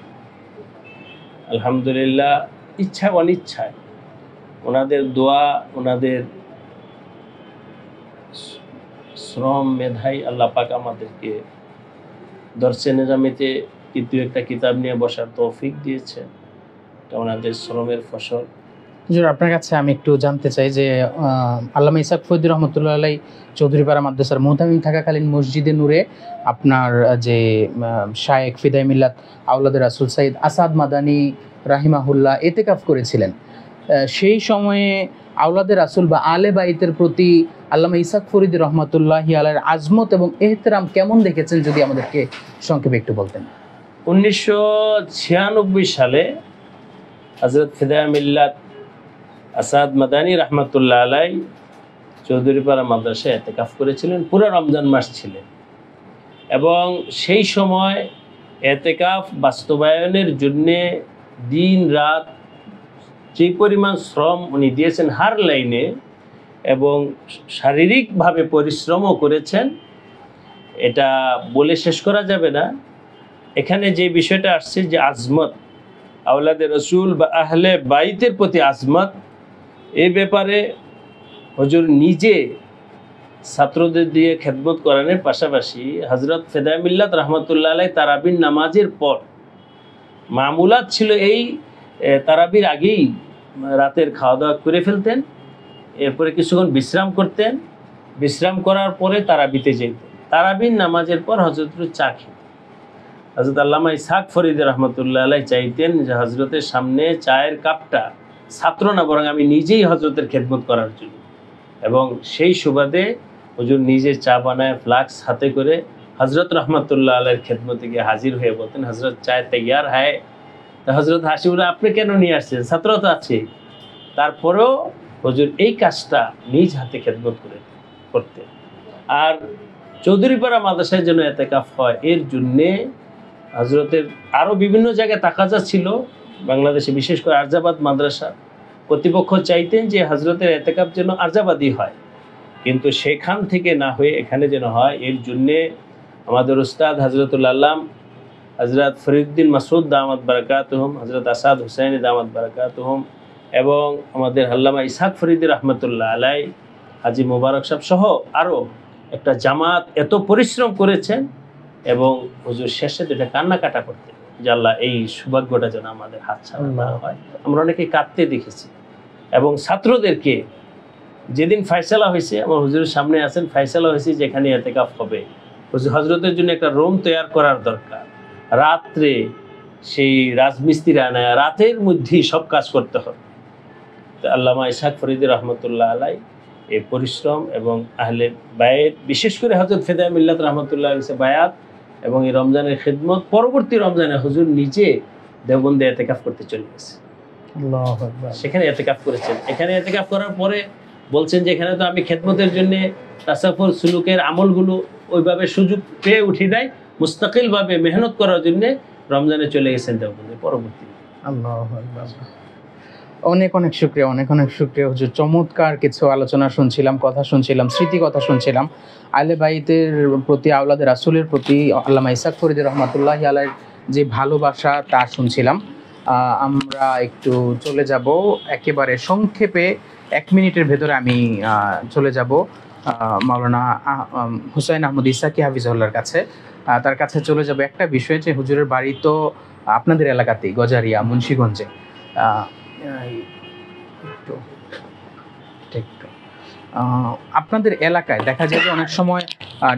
আলহামদুলিল্লাহ, ইচ্ছা অনিচ্ছায় ওনাদের দোয়া, ওনাদের শ্রম মেধাই আল্লাহ পাক আমাদেরকে দর্শে নিজামিতে কিন্তু একটা কিতাব নিয়ে বসার তৌফিক দিয়েছে। এটা ওনাদের শ্রমের ফসল। হুজুর, আপনার কাছে আমি একটু জানতে চাই যে আল্লামা ইসহাক ফরিদী রহমতুল্লাহ আলাই চৌধুরীপাড়া মাদ্রাসার মুহতামিম থাকাকালীন মসজিদে নূরে আপনার যে শায়েখ ফিদাই মিল্লাত আওলাদের রাসূল সাইদ আসাদ মাদানী রাহিমাহুল্লাহ এতেকাফ করেছিলেন। সেই সময়ে আওলাদের রাসূল বা আলে বাইতের প্রতি আল্লামা ইসহাক ফরিদী রহমতুল্লাহি আলাইহির আজমত এবং এহতেরাম কেমন দেখেছেন, যদি আমাদেরকে সংক্ষেপে একটু বলতেন। 1996 সালে হযরত ফিদাই মিল্লাত আসাদ মাদানী রহমতুল্লাহ আলাই চৌধুরীপাড়া মাদ্রাসায় এতেকাফ করেছিলেন, পুরো রমজান মাস ছিলেন। এবং সেই সময় এতেকাফ বাস্তবায়নের জন্যে দিন রাত যে পরিমাণ শ্রম উনি দিয়েছেন হার লাইনে, এবং শারীরিকভাবে পরিশ্রমও করেছেন, এটা বলে শেষ করা যাবে না। এখানে যে বিষয়টা আসছে যে আজমত, আওলাদে রসুল বা আহলে বাইতের প্রতি আজমত, এই ব্যাপারে হুজুর নিজে ছাত্রদের দিয়ে খেদমত করানোর পাশাপাশি হযরত ফিদাই মিল্লাত রহমতুল্লাহ আলাই তারাবির নামাজের পর মামুলাত ছিল এই তারাবির আগেই রাতের খাওয়া দাওয়া করে ফেলতেন, এরপরে কিছুক্ষণ বিশ্রাম করতেন, বিশ্রাম করার পরে তারাবিতে যেতেন, তারাবির নামাজের পর হজরত চা খেতেন। হযরত আল্লামা ইসহাক ফরিদী রহমতুল্লাহ আলাই চাইতেন যে হজরতের সামনে চায়ের কাপটা ছাত্র না বরং আমি নিজেই হজরতের খেদমত করার জন্য। এবং সেই সুবাদে হুজুর নিজে চা বানায় ফ্লাক্স হাতে করে হজরত রহমতুল্লাহ আলাইয়ের খেদমতে গিয়ে হাজির হয়ে বলতেন, হজরত চায় তৈয়ার হয়। তা হজরত হাসি বলে, আপনি কেন নিয়ে আসছেন, ছাত্র তো আছে। তারপরেও হুজুর এই কাজটা নিজ হাতে খেদমত করতেন। আর চৌধুরীপাড়া মাদ্রাসায় যেন এতেকাফ হয় এর জন্যে হজরতের আরও বিভিন্ন জায়গায় তাকাজা ছিল। বাংলাদেশে বিশেষ করে আরজাবাদ মাদ্রাসা কর্তৃপক্ষ চাইতেন যে হজরতের এতেকাফ যেন আরজাবাদই হয়, কিন্তু সেখান থেকে না হয়ে এখানে যেন হয়, এর জন্যে আমাদের উস্তাদ হজরতুল আল্লাম হজরত ফরিদুদ্দিন মাসুদ দামাত বারাকাতুহুম, হজরত আসাদ হুসাইনি দামাত বারাকাতুহুম এবং আমাদের আল্লামা ইসহাক ফরিদী রহমতুল্লাহ আলাই, হাজি মোবারক সাহেব সহ আরও একটা জামাত এত পরিশ্রম করেছেন। এবং হুজুর শেষে যেটা কান্নাকাটা করতেন যে আল্লাহ এই সৌভাগ্যটা যেন আমাদের হাতছাড়া না হয়। আমরা অনেকে কাঁদতে দেখেছি। এবং ছাত্রদেরকে যেদিন ফায়সালা হয়েছে, আমার হুজুরের সামনে আছেন, ফায়সালা হয়েছে যেখানে এতেকাফ হবে, হজরতের জন্য একটা রুম তৈরি করার দরকার। রাত্রে সেই রাজমিস্ত্রি আনায় রাতের মধ্যেই সব কাজ করতে হবে। তো আল্লামা ইসহাক ফরিদী রহমতুল্লাহ আলাই এই পরিশ্রম এবং আহলে বায়াত, বিশেষ করে হযরত ফিদাই মিল্লাত রহমতুল্লাহ আলাইহি বায়াত এবং এই রমজানের খেদমত, পরবর্তী রমজানে হুজুর নিজে দেওবন্দে এতেকাফ করতে চলে গেছে, সেখানে এতেকাফ করেছেন। এখানে এতেকাফ করার পরে বলছেন যে এখানে তো আমি খেদমতের জন্য তাসাফুর সুলুকের আমলগুলো ওইভাবে সুযোগ পেয়ে উঠি নাই, মুস্তাকিলভাবে মেহনত করার জন্য রমজানে চলে গেছেন দেওবন্দে পরবর্তী। আল্লাহু আকবার। অনেক অনেক শুকরিয়া, অনেক অনেক শুকরিয়া হুজুর। চমৎকার কিছু আলোচনা শুনছিলাম, কথা শুনছিলাম, স্মৃতি কথা শুনছিলাম। আহলে বাইতের প্রতি, আওলাদে রাসূলের প্রতি আল্লামা ইসহাক ফরিদী রহমতুল্লাহি আলাইহির যে ভালোবাসা তা শুনছিলাম। আমরা একটু চলে যাব একেবারে সংক্ষেপে, 1 মিনিটের ভেতরে আমি চলে যাব মাওলানা হুসাইন আহমদ ইসাকি হাফিজুল্লাহর কাছে। তার কাছে চলে যাব একটা বিষয়, যে হুজুরের বাড়ি তো আপনাদের এলাকাতেই, গজারিয়া মুন্সিগঞ্জে। আপনাদের এলাকায় দেখা যায় যে অনেক সময়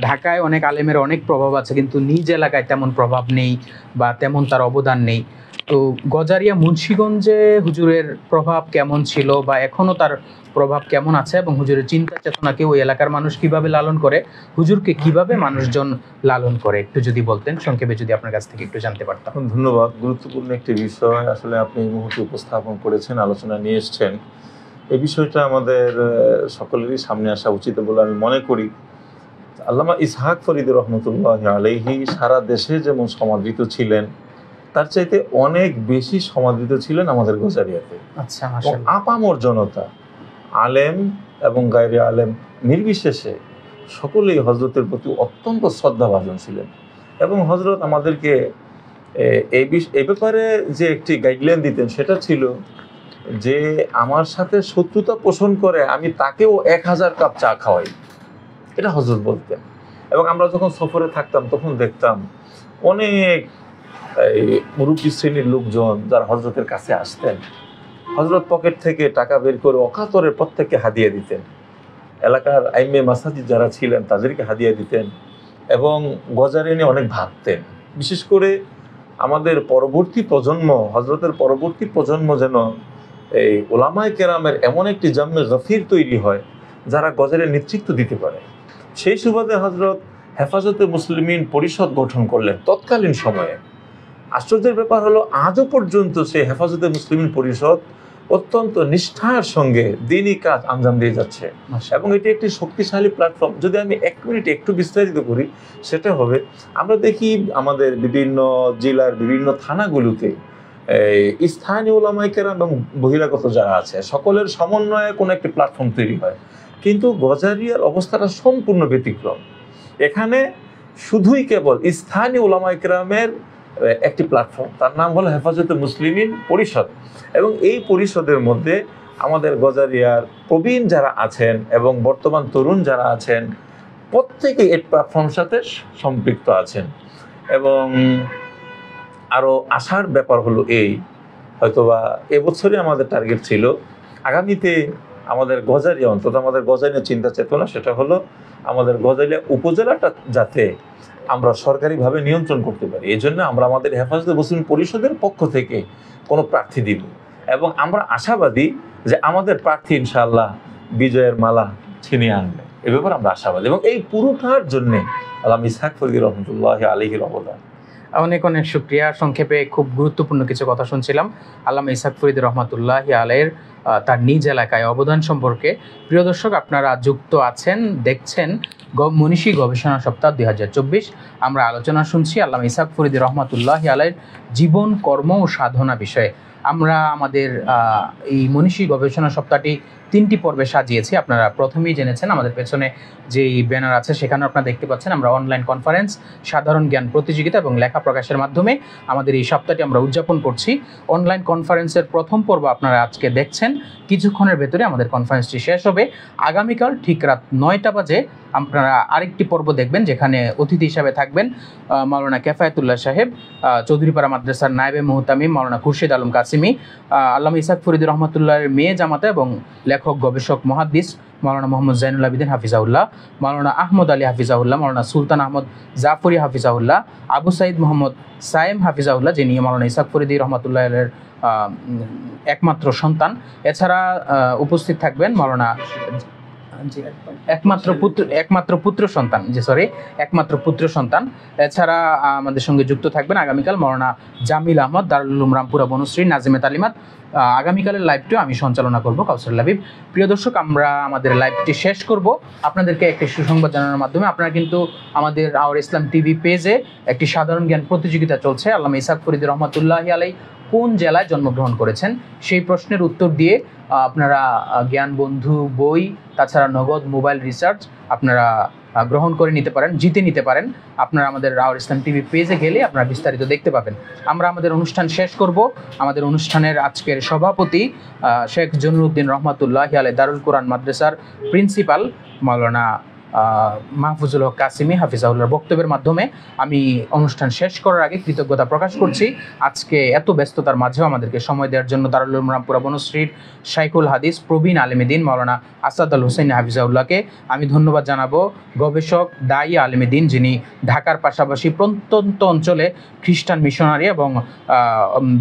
ঢাকায় অনেক আলেমের অনেক প্রভাব আছে, কিন্তু নিজ এলাকায় তেমন প্রভাব নেই বা তেমন তার অবদান নেই। তো গজারিয়া মুন্সিগঞ্জে হুজুরের প্রভাব কেমন ছিল বা এখনও তার প্রভাব কেমন আছে, এবং হুজুরের চিন্তা চেতনাকে ওই এলাকার মানুষ কিভাবে লালন করে, হুজুরকে কিভাবে মানুষজন লালন করে, একটু যদি বলতেন সংক্ষেপে, যদি আপনার কাছ থেকে একটু জানতে পারতাম। ধন্যবাদ। গুরুত্বপূর্ণ একটি বিষয় আসলে আপনি এই মুহূর্তে উপস্থাপন করেছেন, আলোচনা নিয়ে এসছেন। এই বিষয়টা আমাদের সকলেরই সামনে আসা উচিত বলে আমি মনে করি। আল্লামা ইসহাক ফরিদী রহমতুল্লাহ আলাইহি সারা দেশে যেমন সমাদৃত ছিলেন, তার চাইতে অনেক বেশি সমাদৃত ছিলেন আমাদের গোজারিয়াতে। আচ্ছা, আপামর জনতা, আলেম এবং গায়রে আলেম নির্বিশেষে সকলেই হজরতের প্রতি অত্যন্ত শ্রদ্ধাভাজন ছিলেন। এবং হজরত আমাদেরকে এই ব্যাপারে যে একটি গাইডলাইন দিতেন সেটা ছিল যে আমার সাথে শত্রুতা পোষণ করে আমি তাকেও 1000 কাপ চা খাওয়াই, এটা হজরত বলতেন। এবং আমরা যখন সফরে থাকতাম তখন দেখতাম অনেক মুরব্বী শ্রেণীর লোকজন যারা হজরতের কাছে আসতেন, হজরত পকেট থেকে টাকা বের করে অকাতরে প্রত্যেককে হাদিয়া দিতেন। এলাকার আইমে মাসাজিদ যারা ছিলেন তাদেরকে হাদিয়া দিতেন এবং গজারে নিয়ে অনেক ভাবতেন। বিশেষ করে আমাদের পরবর্তী প্রজন্ম, হজরতের পরবর্তী প্রজন্ম যেন এই ওলামায়ে কেরামের এমন একটি জাম্মে গফির তৈরি হয় যারা গজারের নেতৃত্ব দিতে পারে। সেই সুবাদে হজরত হেফাজতে মুসলিমিন পরিষদ গঠন করলেন তৎকালীন সময়ে। আশ্চর্যের ব্যাপার হলো আজও পর্যন্ত সেই হেফাজতে মুসলিমিন পরিষদ অত্যন্ত নিষ্ঠার সঙ্গে দিনই কাজ আঞ্জাম দিয়ে যাচ্ছে এবং এটি একটি শক্তিশালী প্ল্যাটফর্ম। যদি আমি 1 মিনিট একটু বিস্তারিত করি সেটা হবে, আমরা দেখি আমাদের বিভিন্ন জেলার বিভিন্ন থানাগুলোতে স্থানীয় ওলামায়ে কেরাম এবং বহিরাগত যারা আছে সকলের সমন্বয়ে কোনো একটি প্ল্যাটফর্ম তৈরি হয়, কিন্তু গজারিয়ার অবস্থাটা সম্পূর্ণ ব্যতিক্রম। এখানে শুধুই কেবল স্থানীয় ওলামায়ে কেরামের একটি প্ল্যাটফর্ম, তার নাম হলো হেফাজতে মুসলিমিন পরিষদ। এবং এই পরিষদের মধ্যে আমাদের গজারিয়ার প্রবীণ যারা আছেন এবং বর্তমান তরুণ যারা আছেন প্রত্যেকে এই প্ল্যাটফর্মের সাথে সম্পৃক্ত আছেন। এবং আরও আশার ব্যাপার হলো এই, হয়তোবা এবছরই আমাদের টার্গেট ছিল আগামীতে আমাদের গজারিয়া, অন্তত আমাদের গজারিয়া চিন্তা চেতনা সেটা হলো আমাদের গজারিয়া উপজেলাটা যাতে আমরা সরকারিভাবে নিয়ন্ত্রণ করতে পারি। এই জন্য আমরা আমাদের হেফাজতে মুসলিম পরিষদের পক্ষ থেকে কোনো প্রার্থী দিব এবং আমরা আশাবাদী যে আমাদের প্রার্থী ইনশাআল্লাহ বিজয়ের মালা ছিনিয়ে আনবে, এ ব্যাপারে আমরা আশাবাদী। এবং এই পুরোটার জন্যে আল্লামা ইসহাক ফরিদী রহমতুল্লাহ আলাইহির অবদান। অনেক অনেক শুকরিয়া। সংক্ষেপে খুব গুরুত্বপূর্ণ কিছু কথা শুনছিলাম আল্লামা ইসহাক ফরিদী রহমতুল্লাহ আলাইহির তার নিজ এলাকায় অবদান সম্পর্কে। প্রিয় দর্শক, আপনারা যুক্ত আছেন, দেখছেন মনীষী গবেষণা সপ্তাহ 2024। আমরা আলোচনা শুনছি আল্লামা ইসহাক ফরিদী রহমতুল্লাহ আলাইহির জীবন, কর্ম ও সাধনা বিষয়ে। আমরা আমাদের এই মনীষী গবেষণা সপ্তাহটি 3টি পর্বে সাজিয়েছি। আপনারা প্রথমেই জেনেছেন, আমাদের পেছনে যেই ব্যানার আছে সেখানে আপনারা দেখতে পাচ্ছেন আমরা অনলাইন কনফারেন্স, সাধারণ জ্ঞান প্রতিযোগিতা এবং লেখা প্রকাশের মাধ্যমে আমাদের এই সপ্তাহটি আমরা উদযাপন করছি। অনলাইন কনফারেন্সের প্রথম পর্ব আপনারা আজকে দেখছেন, কিছুক্ষণের ভেতরে আমাদের কনফারেন্সটি শেষ হবে। আগামীকাল ঠিক রাত 9টা বাজে আপনারা আরেকটি পর্ব দেখবেন, যেখানে অতিথি হিসাবে থাকবেন মাওলানা কেফায়েতুল্লাহ সাহেব, চৌধুরীপাড়া মাদ্রাসার নায়েবে মুহতামিম মাওলানা খুরশিদ আলম কাসিমি, আল্লামা ইসহাক ফরিদী রহমতুল্লাহের মেয়ে জামাতা এবং লেখক গবেষক মুহাদ্দিস মাওলানা মোহাম্মদ জাইনুল আবিদিন হাফিজাউল্লাহ, মাওলানা আহমদ আলী হাফিজাউল্লাহ, মাওলানা সুলতান আহমদ জাফরি হাফিজাউল্লাহ, আবু সাইদ মোহাম্মদ সায়েম হাফিজাউল্লাহ, যিনি মাওলানা ইসহাক ফরিদী রহমতুল্লাহের একমাত্র সন্তান। এছাড়া উপস্থিত থাকবেন মাওলানা একমাত্র পুত্র সন্তান। এছাড়া আমাদের সঙ্গে যুক্ত থাকবেন আগামীকাল মাওলানা জামিল আহমদ, দারুল উলুম রামপুরা বনশ্রী, নাজিমে তালিমাত। আগামীকালের লাইভটিও আমি সঞ্চালনা করব, কাউসার লাবিব। প্রিয় দর্শক, আমরা আমাদের লাইভটি শেষ করব আপনাদেরকে একটি সুসংবাদ জানানোর মাধ্যমে। আপনারা কিন্তু আমাদের আওয়ার ইসলাম টিভি পেজে একটি সাধারণ জ্ঞান প্রতিযোগিতা চলছে। আল্লামা ইসহাক ফরিদী রহমতুল্লাহ আলাইহি কোন জেলায় জন্মগ্রহণ করেছেন সেই প্রশ্নের উত্তর দিয়ে আপনারা জ্ঞান বন্ধু বই, তাছাড়া নগদ মোবাইল রিচার্জ আপনারা গ্রহণ করে নিতে পারেন, জিতে নিতে পারেন। আপনারা আমাদের আওয়ার ইসলাম টিভি পেজে গেলে আপনারা বিস্তারিত দেখতে পাবেন। আমরা আমাদের অনুষ্ঠান শেষ করব। আমাদের অনুষ্ঠানের আজকের সভাপতি শেখ জনুরুদ্দিন রহমতুল্লাহ আলাইহি দারুল কোরআন মাদ্রাসার প্রিন্সিপাল মাওলানা মাহফুজুল হক কাসিমি হাফিজাউল্লাহর বক্তব্যের মাধ্যমে আমি অনুষ্ঠান শেষ করার আগে কৃতজ্ঞতা প্রকাশ করছি আজকে এত ব্যস্ততার মাঝেও আমাদেরকে সময় দেওয়ার জন্য দারুল উলুম রামপুরা বনশ্রীর শাইখুল হাদিস প্রবীণ আলেমীদ্বীন মাওলানা আসাদ আল হোসেন হাফিজাউল্লাহকে আমি ধন্যবাদ জানাবো। গবেষক, দায়ী আলেমীদ্বীন, যিনি ঢাকার পাশাপাশি প্রত্যন্ত অঞ্চলে খ্রিস্টান মিশনারি এবং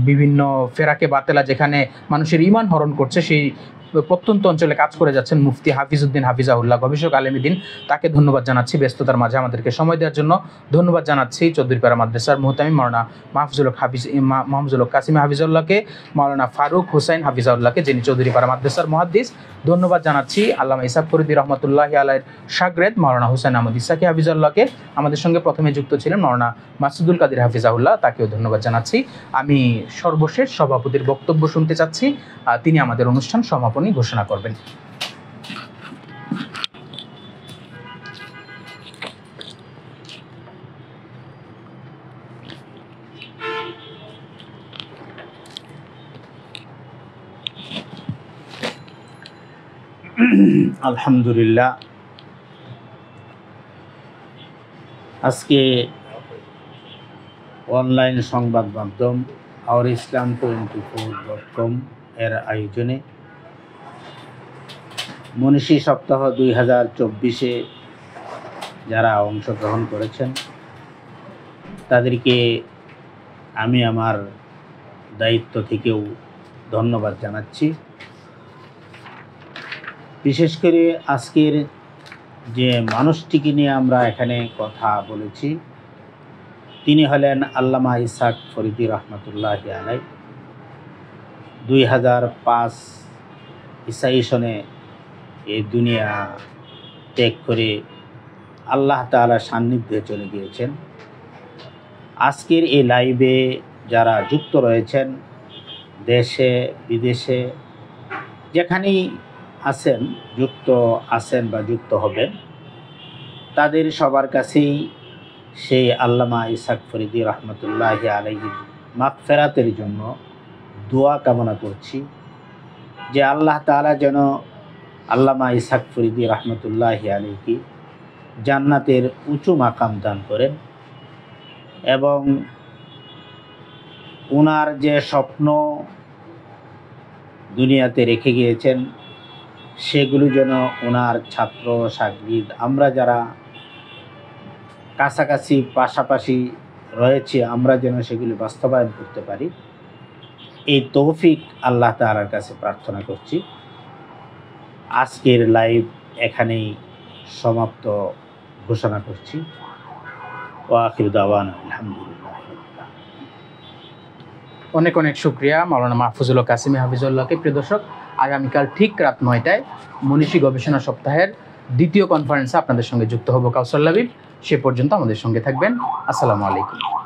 বিভিন্ন ফেরাকে বাতেলা যেখানে মানুষের ঈমান হরণ করছে সেই প্রত্যন্ত অঞ্চলে কাজ করে যাচ্ছেন মুফতি হাফিজউদ্দিন হাফিজাউল্লাহ, গবেষক আলেমীদ্বীন। তাকে ধন্যবাদ জানাচ্ছি ব্যস্ততার মাঝে আমাদেরকে সময় দেওয়ার জন্য। ধন্যবাদ জানাচ্ছি চৌধুরীপাড়া মাদ্রাসার মুহতামিম মাওলানা মাহফুজুল হক কাসিমি হাফিজাউল্লাহকে, মাওলানা ফারুক হুসাইন হাফিজাউল্লাহকে যিনি চৌধুরীপাড়া মাদ্রাসার মুহাদ্দিস। ধন্যবাদ জানাচ্ছি আল্লামা ইসাক ফরিদী রহমতুল্লাহি আলাইহির শাগরেদ মাওলানা হুসাইন আহমদ ইসাকি হাফিজাউল্লাহকে। আমাদের সঙ্গে প্রথমে যুক্ত ছিলেন মাওলানা মাসুদুল কাদির হাফিজাউল্লাহ, তাকেও ধন্যবাদ জানাচ্ছি। আমি সর্বশেষ সভাপতির বক্তব্য শুনতে চাচ্ছি, তিনি আমাদের অনুষ্ঠান সমাপনী ঘোষণা করবেন। আলহামদুলিল্লাহ, আজকে অনলাইন সংবাদ মাধ্যম আওয়ার ইসলাম 24.com এর আয়োজনে মনীষী সপ্তাহ 2024-এ যারা অংশগ্রহণ করেছেন তাদেরকে আমি আমার দায়িত্ব থেকেও ধন্যবাদ জানাচ্ছি। বিশেষ করে আজকের যে মানুষটিকে নিয়ে আমরা এখানে কথা বলেছি তিনি হলেন আল্লামা ইসাক ফরিদী রহমতুল্লাহি আলাইহি। 2005 ঈসাই সনে এই দুনিয়া ত্যাগ করে আল্লাহ তাআলার সান্নিধ্যে চলে গিয়েছেন। আজকের এই লাইভে যারা যুক্ত রয়েছেন দেশে বিদেশে যেখানেই আছেন, যুক্ত আছেন বা যুক্ত হবেন, তাদের সবার কাছেই সেই আল্লামা ইসাক ফরিদী রহমতুল্লাহি আলাইহির মাগফিরাতের জন্য দোয়া কামনা করছি যে আল্লাহ তাআলা যেন আল্লামা ইসাক ফরিদী রহমতুল্লাহি আলাইহি জান্নাতের উঁচু মাকাম দান করেন এবং ওনার যে স্বপ্ন দুনিয়াতে রেখে গিয়েছেন সেগুলো যেন ওনার ছাত্র শাগরিদ আমরা যারা কাছাকাছি পাশাপাশি রয়েছে আমরা যেন সেগুলি বাস্তবায়ন করতে পারি, এই তৌফিক আল্লাহ তাআলার কাছে প্রার্থনা করছি। আজকের লাইভ এখানেই সমাপ্ত ঘোষণা করছি। ওয়া আখিরু দাওয়ানা আলহামদুলিল্লাহ। অনেক অনেক শুকরিয়া মাওলানা মাহফুজুল হক কাসিমি হাফিজাউল্লাহকে। প্রিয় দর্শক, আগামীকাল ঠিক রাত 9টায় মনীষী গবেষণা সপ্তাহের দ্বিতীয় কনফারেন্সে আপনাদের সঙ্গে যুক্ত হব কাউসার লাবিব। সে পর্যন্ত আমাদের সঙ্গে থাকবেন। আসসালামু আলাইকুম।